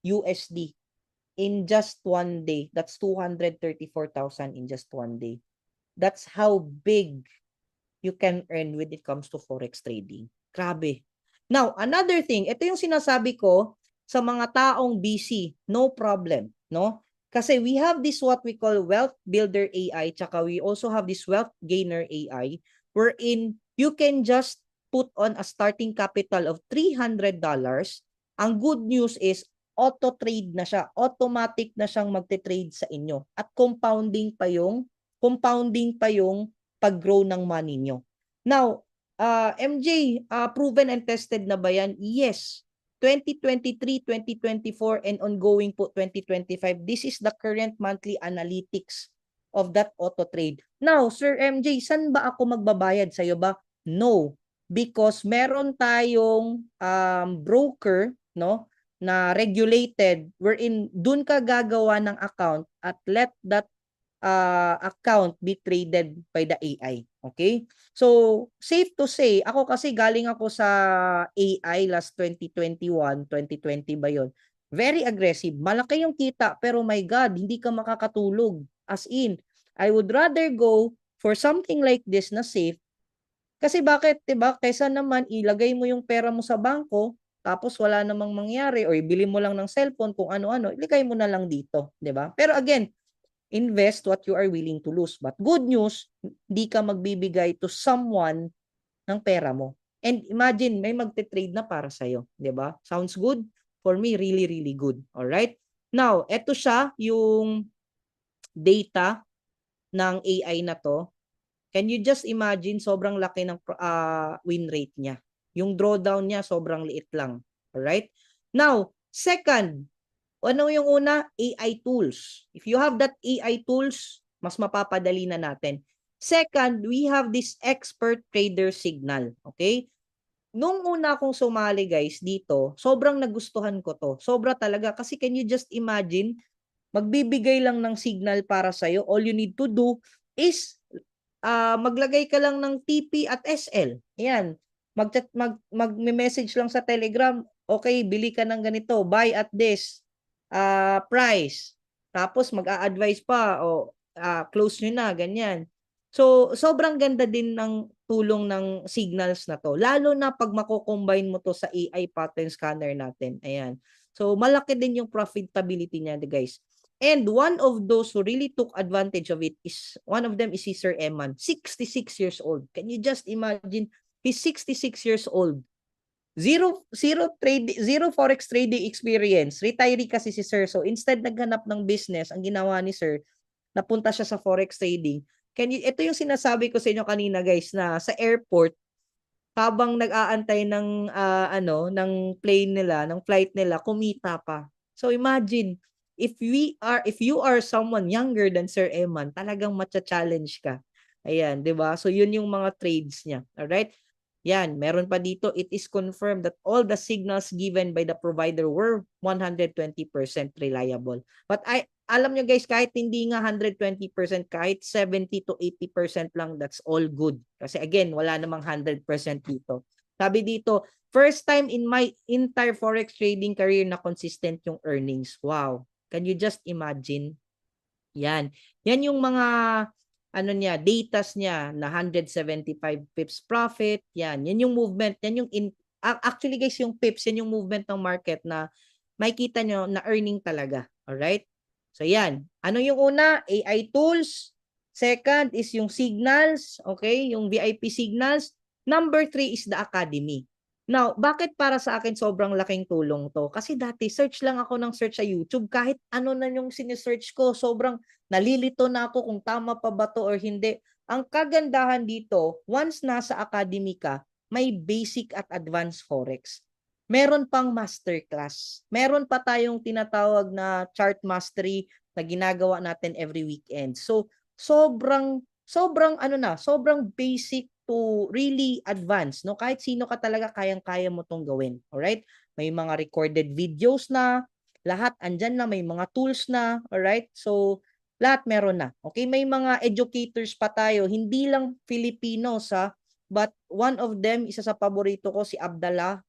USD in just one day. That's 234,000 in just one day. That's how big you can earn when it comes to forex trading. Grabe. Now, another thing, ito yung sinasabi ko sa mga taong busy, no problem, no? Kasi we have this what we call wealth builder AI, tsaka we also have this wealth gainer AI, wherein you can just put on a starting capital of $300. Ang good news is auto trade na siya, automatic na siyang magte-trade sa inyo at compounding pa yung pag-grow ng money nyo. Now, MJ, proven and tested na ba yan? Yes. 2023, 2024, and ongoing po 2025. This is the current monthly analytics of that auto trade. Now, Sir MJ, saan ba ako magbabayad? Sa'yo ba? No. Because meron tayong broker, no, na regulated wherein dun ka gagawa ng account at let that account be traded by the AI. Okay? So, safe to say, ako kasi galing ako sa AI last 2021, 2020 ba yun? Very aggressive. Malaki yung kita, pero my God, hindi ka makakatulog. As in, I would rather go for something like this na safe Kasi bakit, 'di ba? Kaysa naman ilagay mo yung pera mo sa bangko, tapos wala namang mangyari or ibili mo lang ng cellphone kung ano-ano, iligay mo na lang dito, 'di ba? Pero again, invest what you are willing to lose. But good news, hindi ka magbibigay to someone ng pera mo. And imagine, may magte-trade na para sa'yo, 'di ba? Sounds good? For me, really, really good. All right? Now, eto siya, yung data ng AI na to. Can you just imagine, sobrang laki ng win rate niya. Yung drawdown niya, sobrang liit lang. Alright? Now, second, ano yung una? AI tools. If you have that AI tools, mas mapapadali na natin. Second, we have this expert trader signal. Okay? Nung una akong sumali guys dito, sobrang nagustuhan ko to. Sobra talaga. Kasi can you just imagine, magbibigay lang ng signal para sa'yo. All you need to do is maglagay ka lang ng TP at SL. Ayan. Mag-message lang sa Telegram. Okay, bili ka ng ganito. Buy at this price. Tapos mag-a-advise pa o close nyo na, ganyan. So, sobrang ganda din ng tulong ng signals na to. Lalo na pag mako-combine mo to sa AI pattern scanner natin. Ayan. So, malaki din yung profitability niya, guys. And one of those who really took advantage of it is, one of them is si Sir Eman, 66 years old. Can you just imagine? He's 66 years old. Zero forex trading experience. Retiree kasi si Sir. So instead naghanap ng business, ang ginawa ni Sir, napunta siya sa forex trading. Ito yung sinasabi ko sa inyo kanina guys, na sa airport, habang nag-aantay ng ng plane nila, ng flight nila, kumita pa. So imagine, if you are someone younger than Sir Eman, talagang matcha-challenge ka. Ayan, 'di ba? So yun yung mga trades niya. All right? Yan, meron pa dito, it is confirmed that all the signals given by the provider were 120% reliable. But alam nyo guys, kahit hindi nga 120%, kahit 70 to 80% lang, that's all good. Kasi again, wala namang 100% dito. Sabi dito, first time in my entire forex trading career na consistent yung earnings. Wow. Can you just imagine? Yan. Yan yung mga datas niya na 175 pips profit. Yan. Yan yung movement. Yan yung actually guys, yung pips, yan yung movement ng market na makikita nyo na earning talaga. Alright? So yan. Ano yung una? AI tools. Second is yung signals. Okay? Yung VIP signals. Number 3 is the academy. Now, bakit para sa akin sobrang laking tulong to? Kasi dati, search lang ako ng search sa YouTube. Kahit ano na yung sinesearch ko, sobrang nalilito na ako kung tama pa ba to or hindi. Ang kagandahan dito, once nasa academy ka, may basic at advanced forex. Meron pang masterclass. Meron pa tayong tinatawag na chart mastery na ginagawa natin every weekend. So, sobrang sobrang basic to really advance, no? Kahit sino ka talaga, kayang-kaya mo tong gawin. Alright? May mga recorded videos na, lahat andyan na, may mga tools na, alright? So, lahat meron na. Okay, may mga educators pa tayo, hindi lang Filipinos but one of them, isa sa paborito ko, si Abdallah.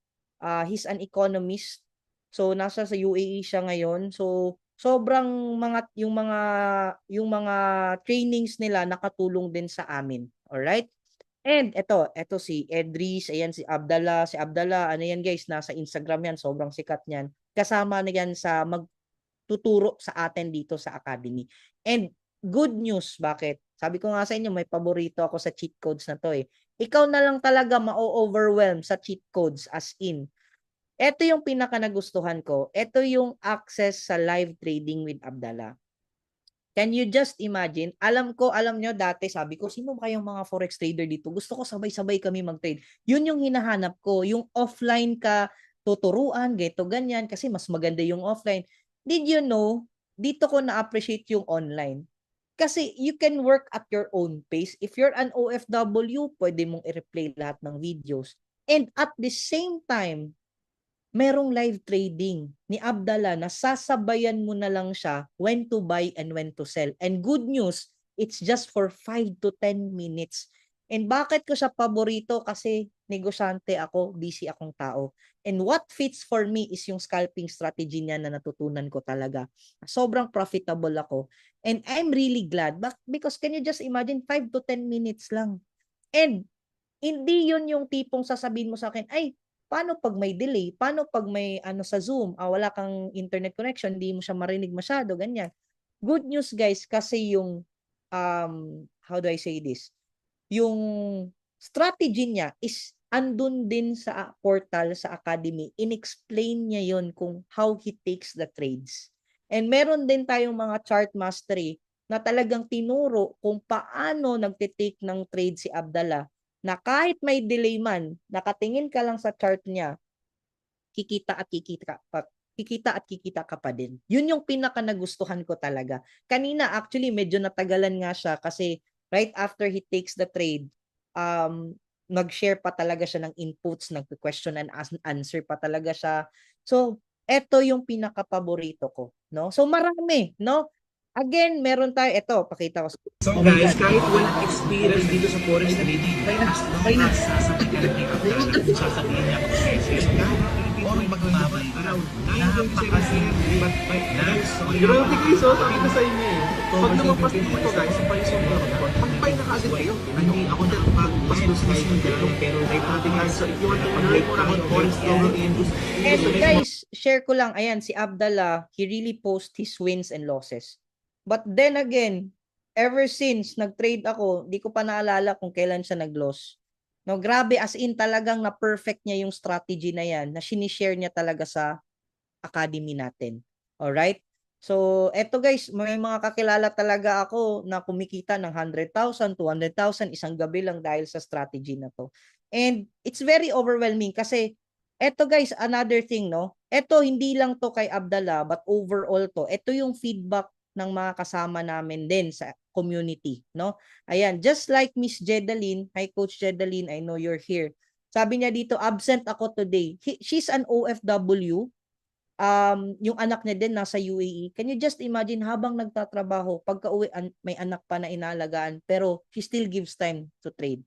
He's an economist. So nasa sa UAE siya ngayon. So sobrang yung mga trainings nila nakatulong din sa amin. All right? And eto si Edris, ayan si Abdallah, ano yan guys, nasa Instagram yan, sobrang sikat niyan. Kasama na yan sa magtuturo sa atin dito sa academy. And good news, bakit? Sabi ko nga sa inyo, may paborito ako sa cheat codes na to eh. Ikaw na lang talaga ma-overwhelm sa cheat codes, as in. Ito yung pinaka nagustuhan ko. Ito yung access sa live trading with Abdallah. Can you just imagine? Alam nyo dati, sabi ko, sino ba kayong mga forex trader dito? Gusto ko sabay-sabay kami mag-trade. Yun yung hinahanap ko. Yung offline ka, tuturuan, ganyan, kasi mas maganda yung offline. Did you know, dito ko na-appreciate yung online. Kasi you can work at your own pace. If you're an OFW, pwede mong i-replay lahat ng videos. And at the same time, merong live trading ni Abdallah na sasabayan mo na lang siya when to buy and when to sell. And good news, it's just for 5 to 10 minutes. And bakit ko siya paborito? Kasi negosyante ako, busy akong tao. And what fits for me is yung scalping strategy niya na natutunan ko talaga. Sobrang profitable ako. And I'm really glad because can you just imagine 5 to 10 minutes lang. And Hindi yun yung tipong sasabihin mo sa akin, ay, paano pag may delay? Paano pag may ano sa Zoom? Wala kang internet connection, hindi mo siya marinig masyado, ganyan. Good news guys, kasi yung, how do I say this? Yung strategy niya is andun din sa portal, sa academy. In-explain niya yon kung how he takes the trades. And meron din tayong mga chart mastery na talagang tinuro kung paano nagtitake ng trade si Abdallah na kahit may delay man, nakatingin ka lang sa chart niya, kikita at kikita ka pa din. Yun yung pinaka nagustuhan ko talaga. Kanina actually medyo natagalan nga siya kasi right after he takes the trade, nag-share pa talaga siya ng inputs, nag-question and answer pa talaga siya. So, eto yung pinaka-paborito ko, no? So marami, no? Again, meron tayo, ito, pakita ko. So guys, kahit walang experience dito sa forex trading, as long as sasabihin niya or magbabay araw, napakasimple but grabe guys, sabi ko sa inyo eh. Pag lumabas dito guys, sa paisong magpay na kaagad kayo. Hindi ako nagpapasdos guys pero like natin guys, so if you want to learn more about forex trading, and guys, share ko lang, ayan, si Abdallah, he really posts his wins and losses. But then again, ever since nag-trade ako, di ko pa naalala kung kailan siya nag-loss. No, grabe, as in talagang na-perfect niya yung strategy na yan, na sinishare niya talaga sa academy natin. Alright? So, eto guys, may mga kakilala talaga ako na kumikita ng 100,000, 200,000 isang gabi lang dahil sa strategy na to. And it's very overwhelming kasi eto guys, another thing, no? Eto, hindi lang to kay Abdallah, but overall to. Eto yung feedback ng mga kasama namin din sa community, no? Ayan, just like Miss Jedaline, hi Coach Jedaline, I know you're here. Sabi niya dito, absent ako today. She's an OFW. Yung anak niya din nasa UAE. Can you just imagine habang nagtatrabaho, pagka-uwi may anak pa na inaalagaan, pero she still gives time to trade.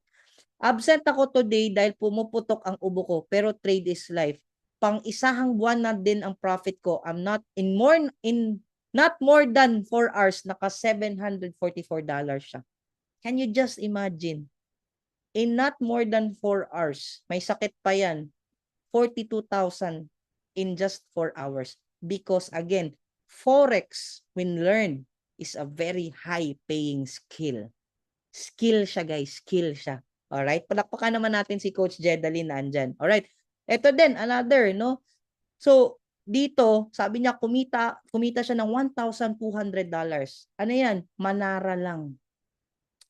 Absent ako today dahil pumuputok ang ubo ko, pero trade is life. Pang isahang buwan na din ang profit ko. I'm not not more than 4 hours, naka $744 siya. Can you just imagine? In not more than 4 hours, may sakit pa yan, 42,000 in just 4 hours. Because again, Forex, when learned, is a very high-paying skill. Skill siya guys, skill siya. Alright, palakpakan naman natin si Coach Jedaline nandyan. Alright, ito din, another, no? So, dito, sabi niya, kumita siya ng $1,200. Ano yan? Manara lang.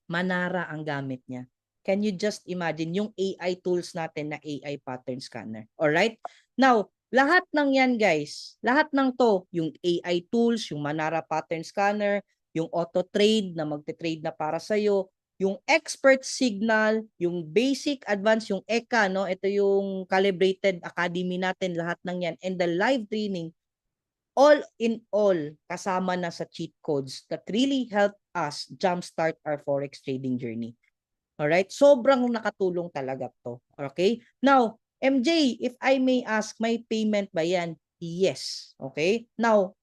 Manara ang gamit niya. Can you just imagine yung AI tools natin na AI pattern scanner? Alright? Now, lahat ng yan guys, lahat ng to, yung AI tools, yung Manara pattern scanner, yung auto trade na magte-trade na para sa'yo, yung expert signal, yung basic, advanced, yung ECA, no? Ito yung calibrated academy natin, lahat ng yan. And the live training, all in all, kasama na sa cheat codes that really help us jumpstart our Forex trading journey. Alright? Sobrang nakatulong talaga to. Okay? Now, MJ, if I may ask, may payment ba yan? Yes. Okay? Now,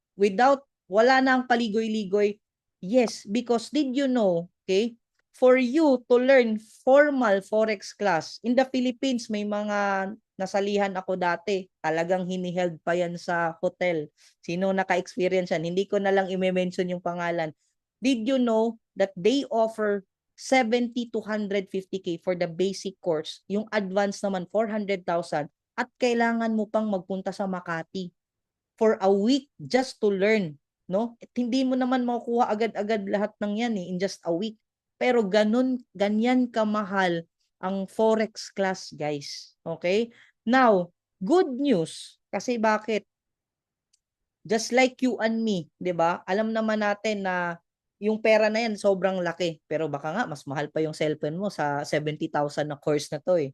wala na ang paligoy-ligoy, yes, because did you know, okay, for you to learn formal Forex class, in the Philippines, may mga nasalihan ako dati, talagang hiniheld pa yan sa hotel. Sino naka-experience yan? Hindi ko na lang i-mention yung pangalan. Did you know that they offer 70 to 150K for the basic course, yung advanced naman 400,000, at kailangan mo pang magpunta sa Makati for a week just to learn, no? At hindi mo naman makukuha agad-agad lahat ng yan in just a week. Pero ganyan kamahal ang Forex class, guys. Okay? Now, good news, kasi bakit? Just like you and me, 'di ba? Alam naman natin na yung pera na yan sobrang laki, pero baka nga mas mahal pa yung cellphone mo sa 70,000 na course na to eh.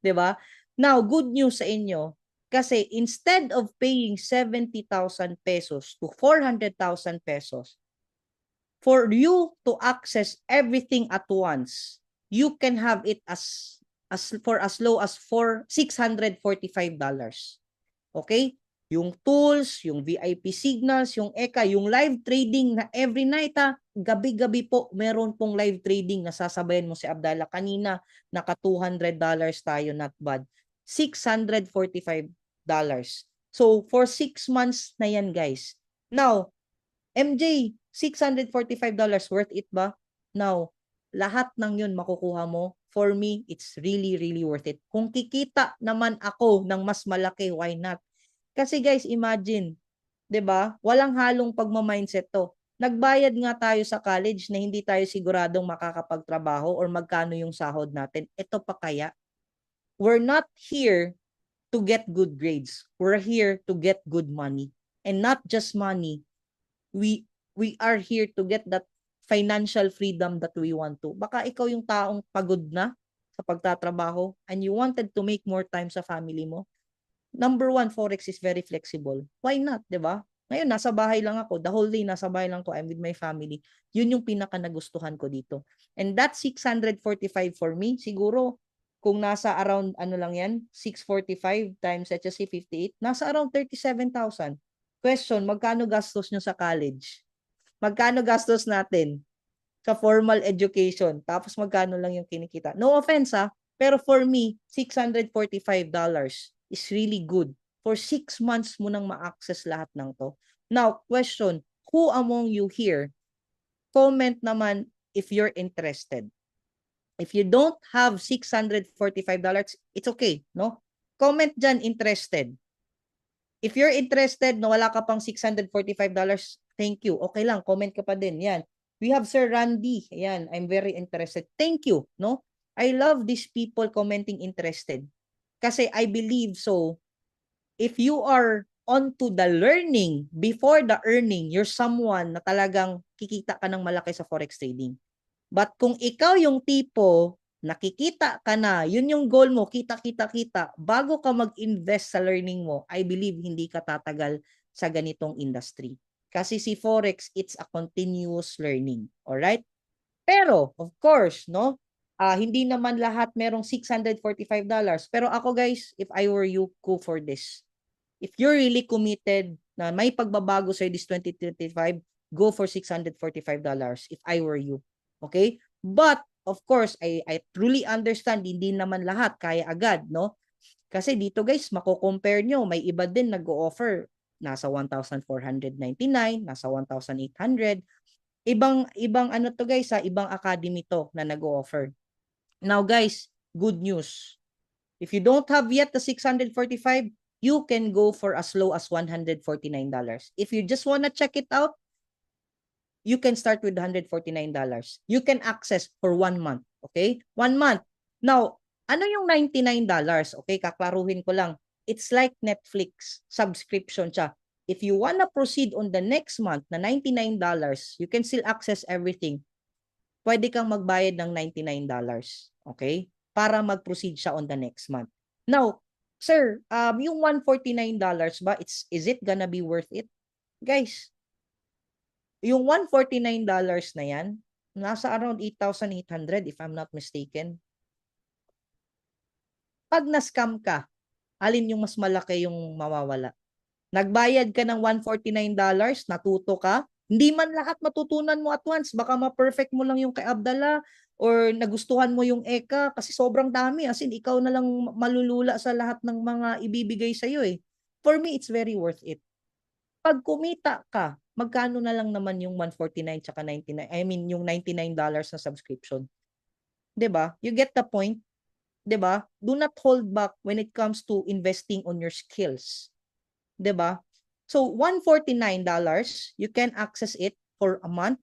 'Di ba? Now, good news sa inyo kasi instead of paying 70,000 pesos to 400,000 pesos for you to access everything at once, you can have it for as low as $645. Okay? Yung tools, yung VIP signals, yung ECA, yung live trading na every night gabi-gabi po, meron pong live trading na sasabayan mo si Abdallah. Kanina, naka $200 tayo, not bad. $645. So, for 6 months na yan, guys. Now, MJ, $645 worth it ba? Now, lahat ng yun makukuha mo. For me, it's really, really worth it. Kung kikita naman ako ng mas malaki, why not? Kasi guys, imagine, 'di ba? Walang halong pagma-mindset 'to. Nagbayad nga tayo sa college na hindi tayo siguradong makakapagtrabaho or magkano yung sahod natin. Ito pa kaya, we're not here to get good grades. We're here to get good money. And not just money, we are here to get that financial freedom that we want to. Baka ikaw yung taong pagod na sa pagtatrabaho and you wanted to make more time sa family mo. Number one, Forex is very flexible. Why not, di ba? Ngayon, nasa bahay lang ako. The whole day, nasa bahay lang ako. I'm with my family. Yun yung pinaka nagustuhan ko dito. And that 645 for me, siguro, kung nasa around, ano lang yan, 645 times HSC 58, nasa around 37,000. Question, magkano gastos nyo sa college? Magkano gastos natin sa formal education? Tapos magkano lang yung kinikita? No offense ha, pero for me, $645 is really good. For 6 months mo nang ma-access lahat ng to. Now, question, who among you here, comment naman if you're interested. If you don't have $645, it's okay, no? Comment dyan, interested. If you're interested na wala ka pang $645, thank you. Okay lang, comment ka pa din. Yan. We have Sir Randy. Ayan, I'm very interested. Thank you, no? I love these people commenting interested. Kasi I believe so, if you are onto the learning before the earning, you're someone na talagang kikita ka ng malaki sa forex trading. But kung ikaw yung tipo, nakikita ka na, yun yung goal mo, kita, bago ka mag-invest sa learning mo, I believe hindi ka tatagal sa ganitong industry. Kasi si Forex, it's a continuous learning. Alright? Pero, of course, no? Hindi naman lahat merong $645. Pero ako guys, if I were you, go for this. If you're really committed na may pagbabago sa this 2025, go for $645 if I were you. Okay? But, of course, I truly understand, hindi naman lahat kaya agad, no? Kasi dito guys, mako-compare nyo, may iba din nag-o-offer. Nasa 1,499, nasa 1,800. Ibang ano to guys, ibang academy to na nag-o-offer. Now guys, good news. If you don't have yet the 645, you can go for as low as $149. If you just want to check it out, you can start with $149. You can access for 1 month. Okay? 1 month. Now, ano yung $99? Okay, kaklaruhin ko lang. It's like Netflix subscription siya. If you wanna proceed on the next month na $99, you can still access everything. Pwede kang magbayad ng $99. Okay? Para mag-proceed siya on the next month. Now, sir, yung $149 ba, is it gonna be worth it? Guys, yung $149 na yan, nasa around 8,800 if I'm not mistaken. Pag na-scam ka, alin yung mas malaki yung mawawala? Nagbayad ka ng $149, natuto ka, hindi man lahat matutunan mo at once. Baka ma-perfect mo lang yung kay Abdallah or nagustuhan mo yung Eka kasi sobrang dami. As in, ikaw na lang malulula sa lahat ng mga ibibigay sa'yo eh. For me, it's very worth it. Pag kumita ka, magkano na lang naman yung 149 tsaka 99? I mean, yung $99 na subscription. 'Di ba? You get the point? 'Di ba? Do not hold back when it comes to investing on your skills. 'Di ba? So $149, you can access it for a month.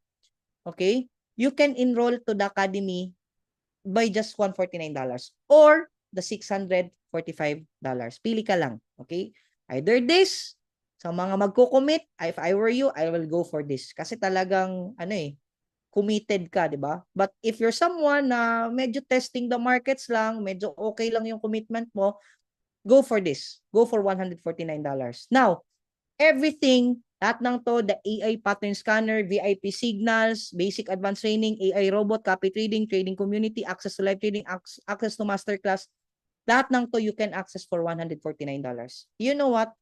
Okay? You can enroll to the academy by just $149 or the $645. Pili ka lang. Okay? Either this, sa mga magko-commit, if I were you, I will go for this. Kasi talagang, committed ka, di ba? But if you're someone na medyo testing the markets lang, medyo okay lang yung commitment mo, go for this. Go for $149. Now, everything, lahat ng to, the AI pattern scanner, VIP signals, basic advanced training, AI robot, copy trading, trading community, access to live trading, access to masterclass, lahat ng to you can access for $149. You know what?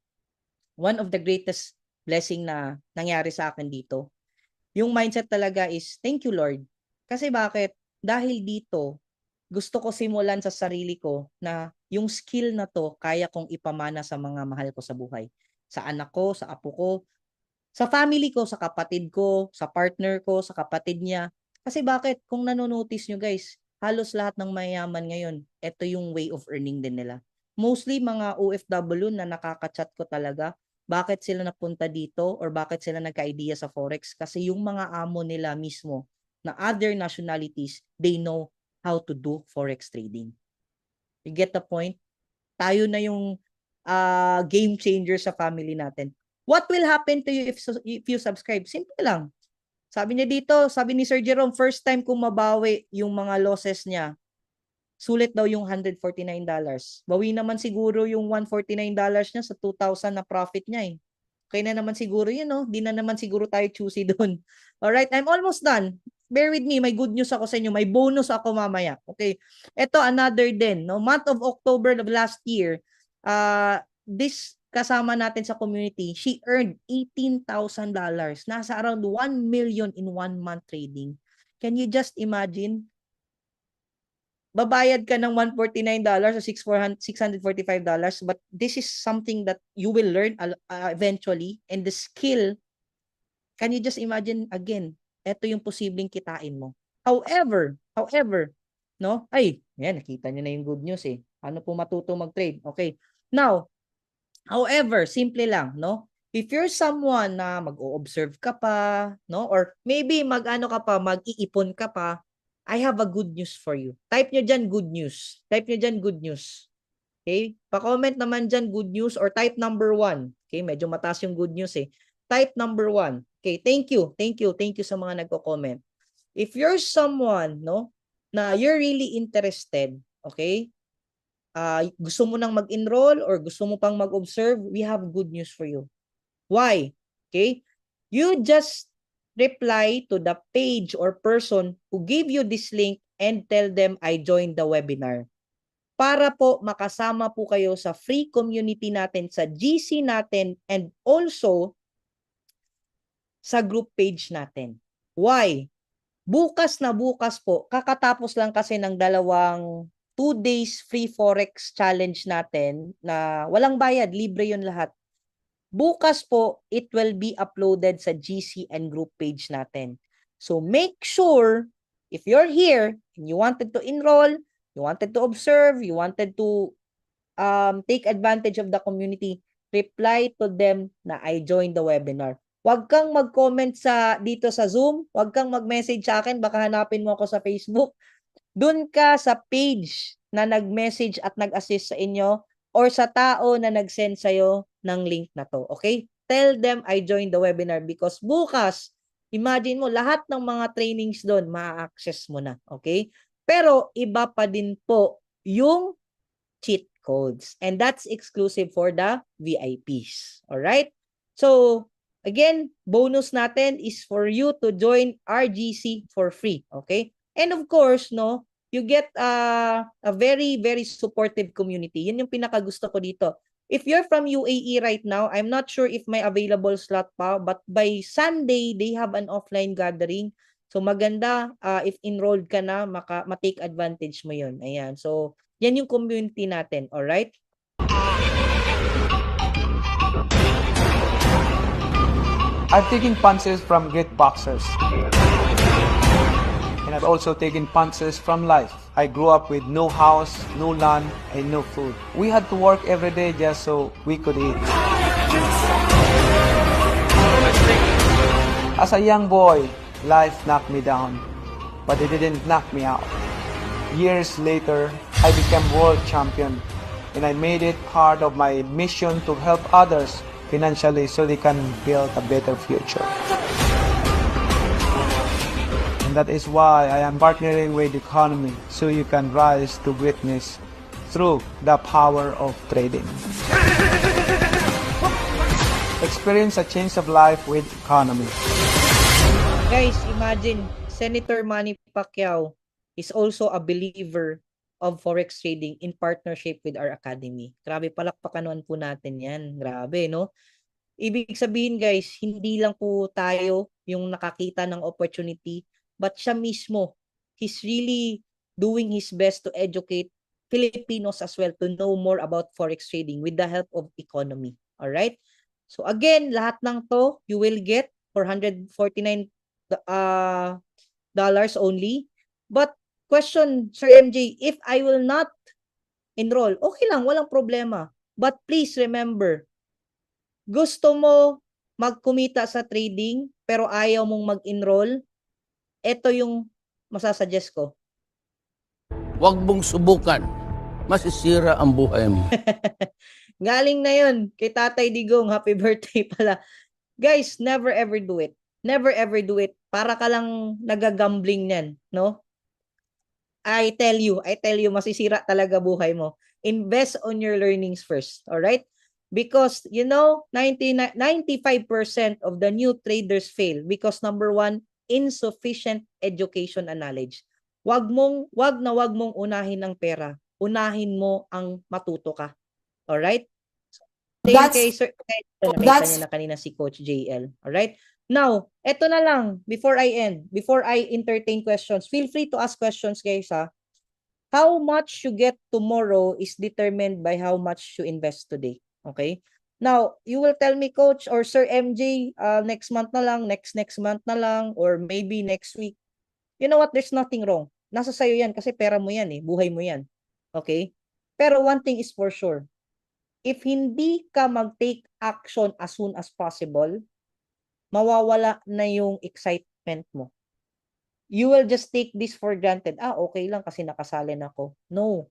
One of the greatest blessing na nangyari sa akin dito, Yung mindset talaga is, thank you Lord. Kasi bakit? Dahil dito, gusto ko simulan sa sarili ko na yung skill na to, kaya kong ipamana sa mga mahal ko sa buhay. Sa anak ko, sa apo ko, sa family ko, sa kapatid ko, sa partner ko, sa kapatid niya. Kasi bakit? Kung nanonotice nyo guys, halos lahat ng mayaman ngayon, ito yung way of earning din nila. Mostly mga OFW na nakaka-chat ko talaga, bakit sila napunta dito or bakit sila nagka-idea sa Forex? Kasi yung mga amo nila mismo na other nationalities, they know how to do Forex trading. You get the point? Tayo na yung game changer sa family natin. What will happen to you if you subscribe? Simple lang. Sabi niya dito, sabi ni Sir Jerome, first time kong mabawi yung mga losses niya. Sulit daw yung $149. Bawi naman siguro yung $149 niya sa 2,000 na profit niya eh. Okay na naman siguro yun, no? Di na naman siguro tayo choosy doon. Alright, I'm almost done. Bear with me, may good news ako sa inyo. May bonus ako mamaya. Okay. Ito, another din. No? Month of October of last year, this kasama natin sa community, she earned $18,000. Nasa around 1 million in 1 month trading. Can you just imagine? Babayad ka ng $149 o $645, but this is something that you will learn eventually, and the skill, can you just imagine again, ito yung posibleng kitain mo. However, no? Ay, yan, nakita niyo na yung good news eh. Ano po matuto mag-trade? Okay. Now, however, simple lang, no? If you're someone na mag-o-observe ka pa, no? Or maybe mag-ano ka pa, mag-iipon ka pa, I have a good news for you. Type nyo dyan good news. Type nyo dyan good news. Okay? Pa-comment naman dyan good news or type number 1. Okay? Medyo mataas yung good news eh. Type number 1. Okay? Thank you. Thank you. Thank you sa mga nagko-comment. If you're someone, no, na you're really interested, okay? Gusto mo nang mag-enroll or gusto mo pang mag-observe, we have good news for you. Why? Okay? You just reply to the page or person who gave you this link and tell them I joined the webinar. Para po makasama po kayo sa free community natin, sa GC natin, and also sa group page natin. Why? Bukas na bukas po, kakatapos lang kasi ng 2 days free Forex challenge natin na walang bayad, libre yun lahat. Bukas po, it will be uploaded sa GC and group page natin. So make sure, if you're here and you wanted to enroll, you wanted to observe, you wanted to take advantage of the community, reply to them na I joined the webinar. Huwag kang mag-comment dito sa Zoom, huwag kang mag-message sa akin, baka hanapin mo ako sa Facebook. Doon ka sa page na nag-message at nag-assist sa inyo or sa tao na nag-send sa'yo ng link na to. Okay? Tell them I joined the webinar because bukas, imagine mo, lahat ng mga trainings doon, ma-access mo na. Okay? Pero iba pa din po yung cheat codes. And that's exclusive for the VIPs. Alright? So, again, bonus natin is for you to join RGC for free. Okay? And of course, no, you get a very, very supportive community. Yun yung pinakagusto ko dito. If you're from UAE right now, I'm not sure if may available slot pa, but by Sunday, they have an offline gathering. So maganda, if enrolled ka na, ma-take advantage mo yun. Ayan. So, yan yung community natin. Alright? I've taken punches from great boxers. And I've also taken punches from life. I grew up with no house, no land, and no food. We had to work every day just so we could eat. As a young boy, life knocked me down, but it didn't knock me out. Years later, I became world champion, and I made it part of my mission to help others financially so they can build a better future. And that is why I am partnering with Economy so you can rise to greatness through the power of trading. Experience a change of life with Economy. Guys, imagine, Senator Manny Pacquiao is also a believer of Forex trading in partnership with our academy. Grabe, palakpakan po natin yan. Grabe, no? Ibig sabihin guys, hindi lang po tayo yung nakakita ng opportunity, but siya mismo, he's really doing his best to educate Filipinos as well to know more about forex trading with the help of economy. All right? So again, lahat ng to you will get for $149 dollars only. But question, Sir MJ, if I will not enroll, okay lang, walang problema. But please remember, gusto mo magkumita sa trading pero ayaw mong mag-enroll, ito yung masasuggest ko. Huwag mong subukan. Masisira ang buhay mo. Galing na yun kay Tatay Digong. Happy birthday pala. Guys, never ever do it. Never ever do it. Para ka lang nagagambling niyan, no? I tell you, masisira talaga buhay mo. Invest on your learnings first, all right? Because, 95% of the new traders fail because number one, insufficient education and knowledge. Wag mong unahin ang pera. Unahin mo ang matuto ka. All right? Same kay Sir, nakita niyo na kanina si Coach JL. All right? Now, eto na lang before I end, before I entertain questions. Feel free to ask questions, guys, ha. How much you get tomorrow is determined by how much you invest today. Okay? Now, you will tell me, Coach or Sir MJ, next month na lang, next month na lang, or maybe next week. You know what? There's nothing wrong. Nasa sayo yan kasi pera mo yan eh. Buhay mo yan. Okay? Pero one thing is for sure. If hindi ka mag-take action as soon as possible, mawawala na yung excitement mo. You will just take this for granted. Okay lang kasi nakasali na ako. No.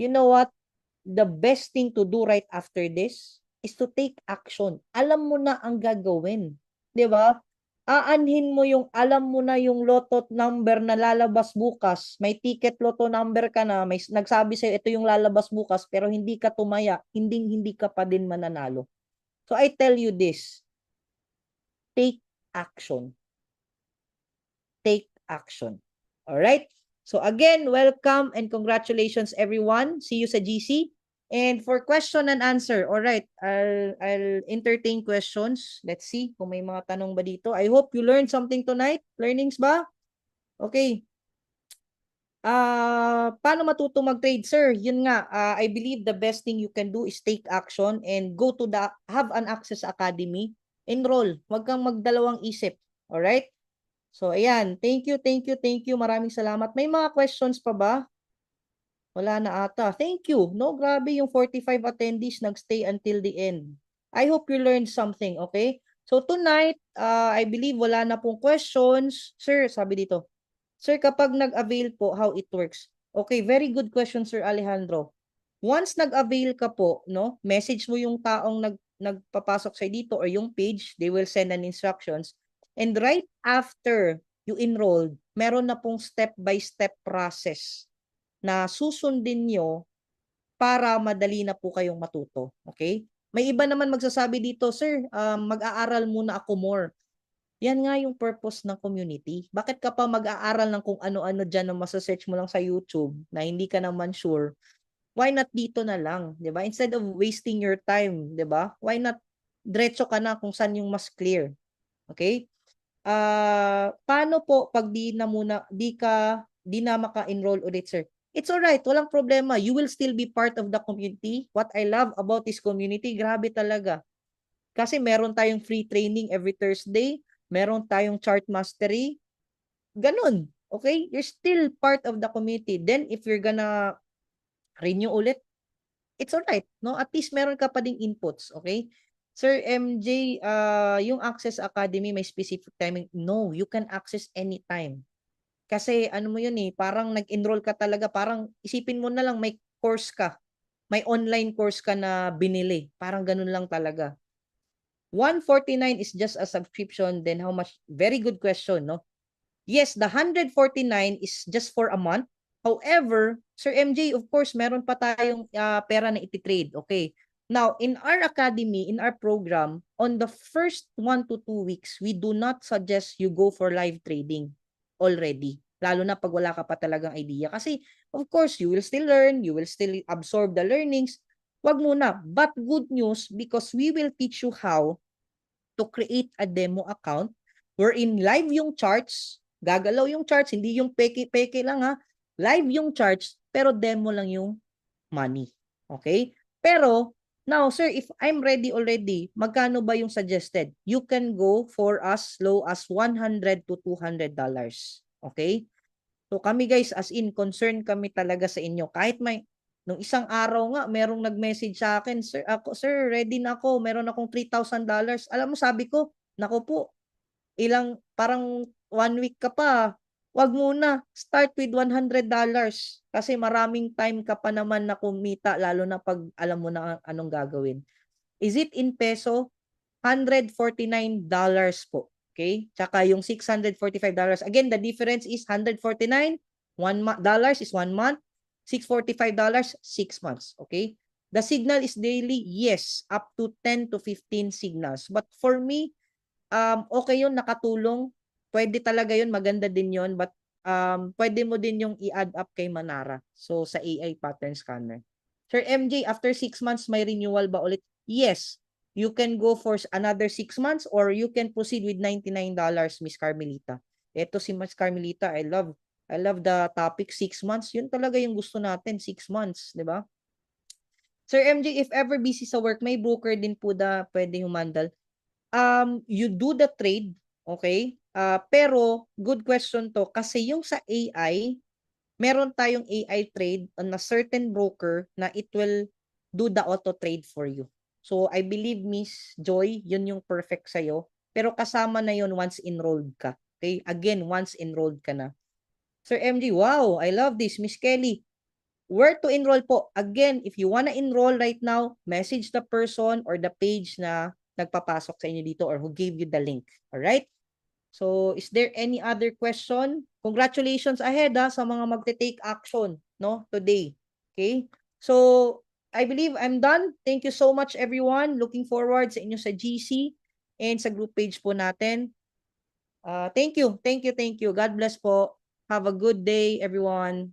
You know what? The best thing to do right after this is to take action. Alam mo na ang gagawin. 'Di ba? Aanhin mo yung alam mo na yung lotto number na lalabas bukas. May ticket lotto number ka na, may nagsabi sa'yo ito yung lalabas bukas pero hindi ka tumaya, hindi ka pa din mananalo. So I tell you this. Take action. Take action. All right? So again, welcome and congratulations everyone. See you sa GC. And for question and answer, all right, I'll entertain questions. Let's see kung may mga tanong ba dito. I hope you learned something tonight. Learnings ba? Okay. Paano matuto mag-trade, sir? Yun nga, I believe the best thing you can do is take action and go to the Have an Access Academy. Enroll. Huwag kang magdalawang isip. All right? So, ayan. Thank you. Maraming salamat. May mga questions pa ba? Wala na ata. Thank you. No, grabe yung 45 attendees nagstay until the end. I hope you learned something, okay? So tonight, I believe wala na pong questions. Sir, sabi dito. Sir, kapag nag-avail po, how it works? Okay, very good question, Sir Alejandro. Once nag-avail ka po, no, message mo yung taong nagpapasok sa dito or yung page, they will send an instructions. And right after you enrolled, meron na pong step-by-step process na susundin nyo para madali na po kayong matuto. Okay? May iba naman magsasabi dito, sir, mag-aaral muna ako more. Yan nga yung purpose ng community. Bakit ka pa mag-aaral ng kung ano-ano dyan na masasearch mo lang sa YouTube na hindi ka naman sure? Why not dito na lang? Diba? Instead of wasting your time, diba? Why not diretso ka na kung saan yung mas clear? Okay? Paano po pag di na maka-enroll ulit, sir? It's alright, walang problema. You will still be part of the community. What I love about this community, grabe talaga. Kasi meron tayong free training every Thursday. Meron tayong chart mastery. Ganun. Okay? You're still part of the community. Then, if you're gonna renew ulit, it's alright. No? At least meron ka pa ding inputs. Okay? Sir MJ, yung Access Academy may specific timing. No, you can access anytime. Kasi ano mo yun parang nag-enroll ka talaga, parang isipin mo na lang may course ka, may online course ka na binili, parang ganun lang talaga. 149 is just a subscription, then how much? Very good question, no? Yes, the 149 is just for a month. However, Sir MJ, of course, meron pa tayong pera na iti-trade, okay? Now, in our academy, in our program, on the first 1 to 2 weeks, we do not suggest you go for live trading already. Lalo na pag wala ka pa talagang idea. Kasi, of course, you will still learn, you will still absorb the learnings. Wag muna. But good news, because we will teach you how to create a demo account wherein live yung charts, gagalaw yung charts, hindi yung peke-peke lang ha, live yung charts, pero demo lang yung money. Okay? Pero, now, sir, if I'm ready already, magkano ba yung suggested? You can go for as low as $100 to $200. Okay? So kami guys, as in, concerned kami talaga sa inyo. Kahit nung isang araw nga, merong nag-message sa akin, sir, ready na ako, meron akong $3,000. Alam mo, sabi ko, nako po, parang 1 week ka pa. Wag muna, start with $100 kasi maraming time ka pa naman na kumita, lalo na pag alam mo na anong gagawin. Is it in peso? $149 po. Okay? Tsaka yung $645. Again, the difference is $149 dollars is 1 month, $645 6 months. Okay? The signal is daily, yes, up to 10 to 15 signals. But for me, okay yun, nakatulong. Pwede talaga yun, maganda din yun. But pwede mo din yung i-add up kay Manara. So, sa AI pattern scanner. Sir MJ, after 6 months, may renewal ba ulit? Yes. You can go for another 6 months or you can proceed with $99, Miss Carmelita. Ito si Miss Carmelita, I love the topic 6 months. Yun talaga yung gusto natin, 6 months, di ba? Sir MJ, if ever busy sa work, may broker din po pwede humandal. You do the trade, okay? Pero good question to kasi yung sa AI, meron tayong AI trade on a certain broker na it will do the auto trade for you. So I believe Miss Joy, yun yung perfect sa'yo. Pero kasama na yun once enrolled ka. Okay? Again, once enrolled ka na. Sir MG, wow, I love this. Miss Kelly, where to enroll po? Again, if you wanna enroll right now, message the person or the page na nagpapasok sa inyo dito or who gave you the link. Alright? So, is there any other question? Congratulations ahead sa mga magte-take action, no, today. Okay? So, I believe I'm done. Thank you so much everyone. Looking forward sa inyo sa GC and sa group page po natin. Thank you. God bless po. Have a good day everyone.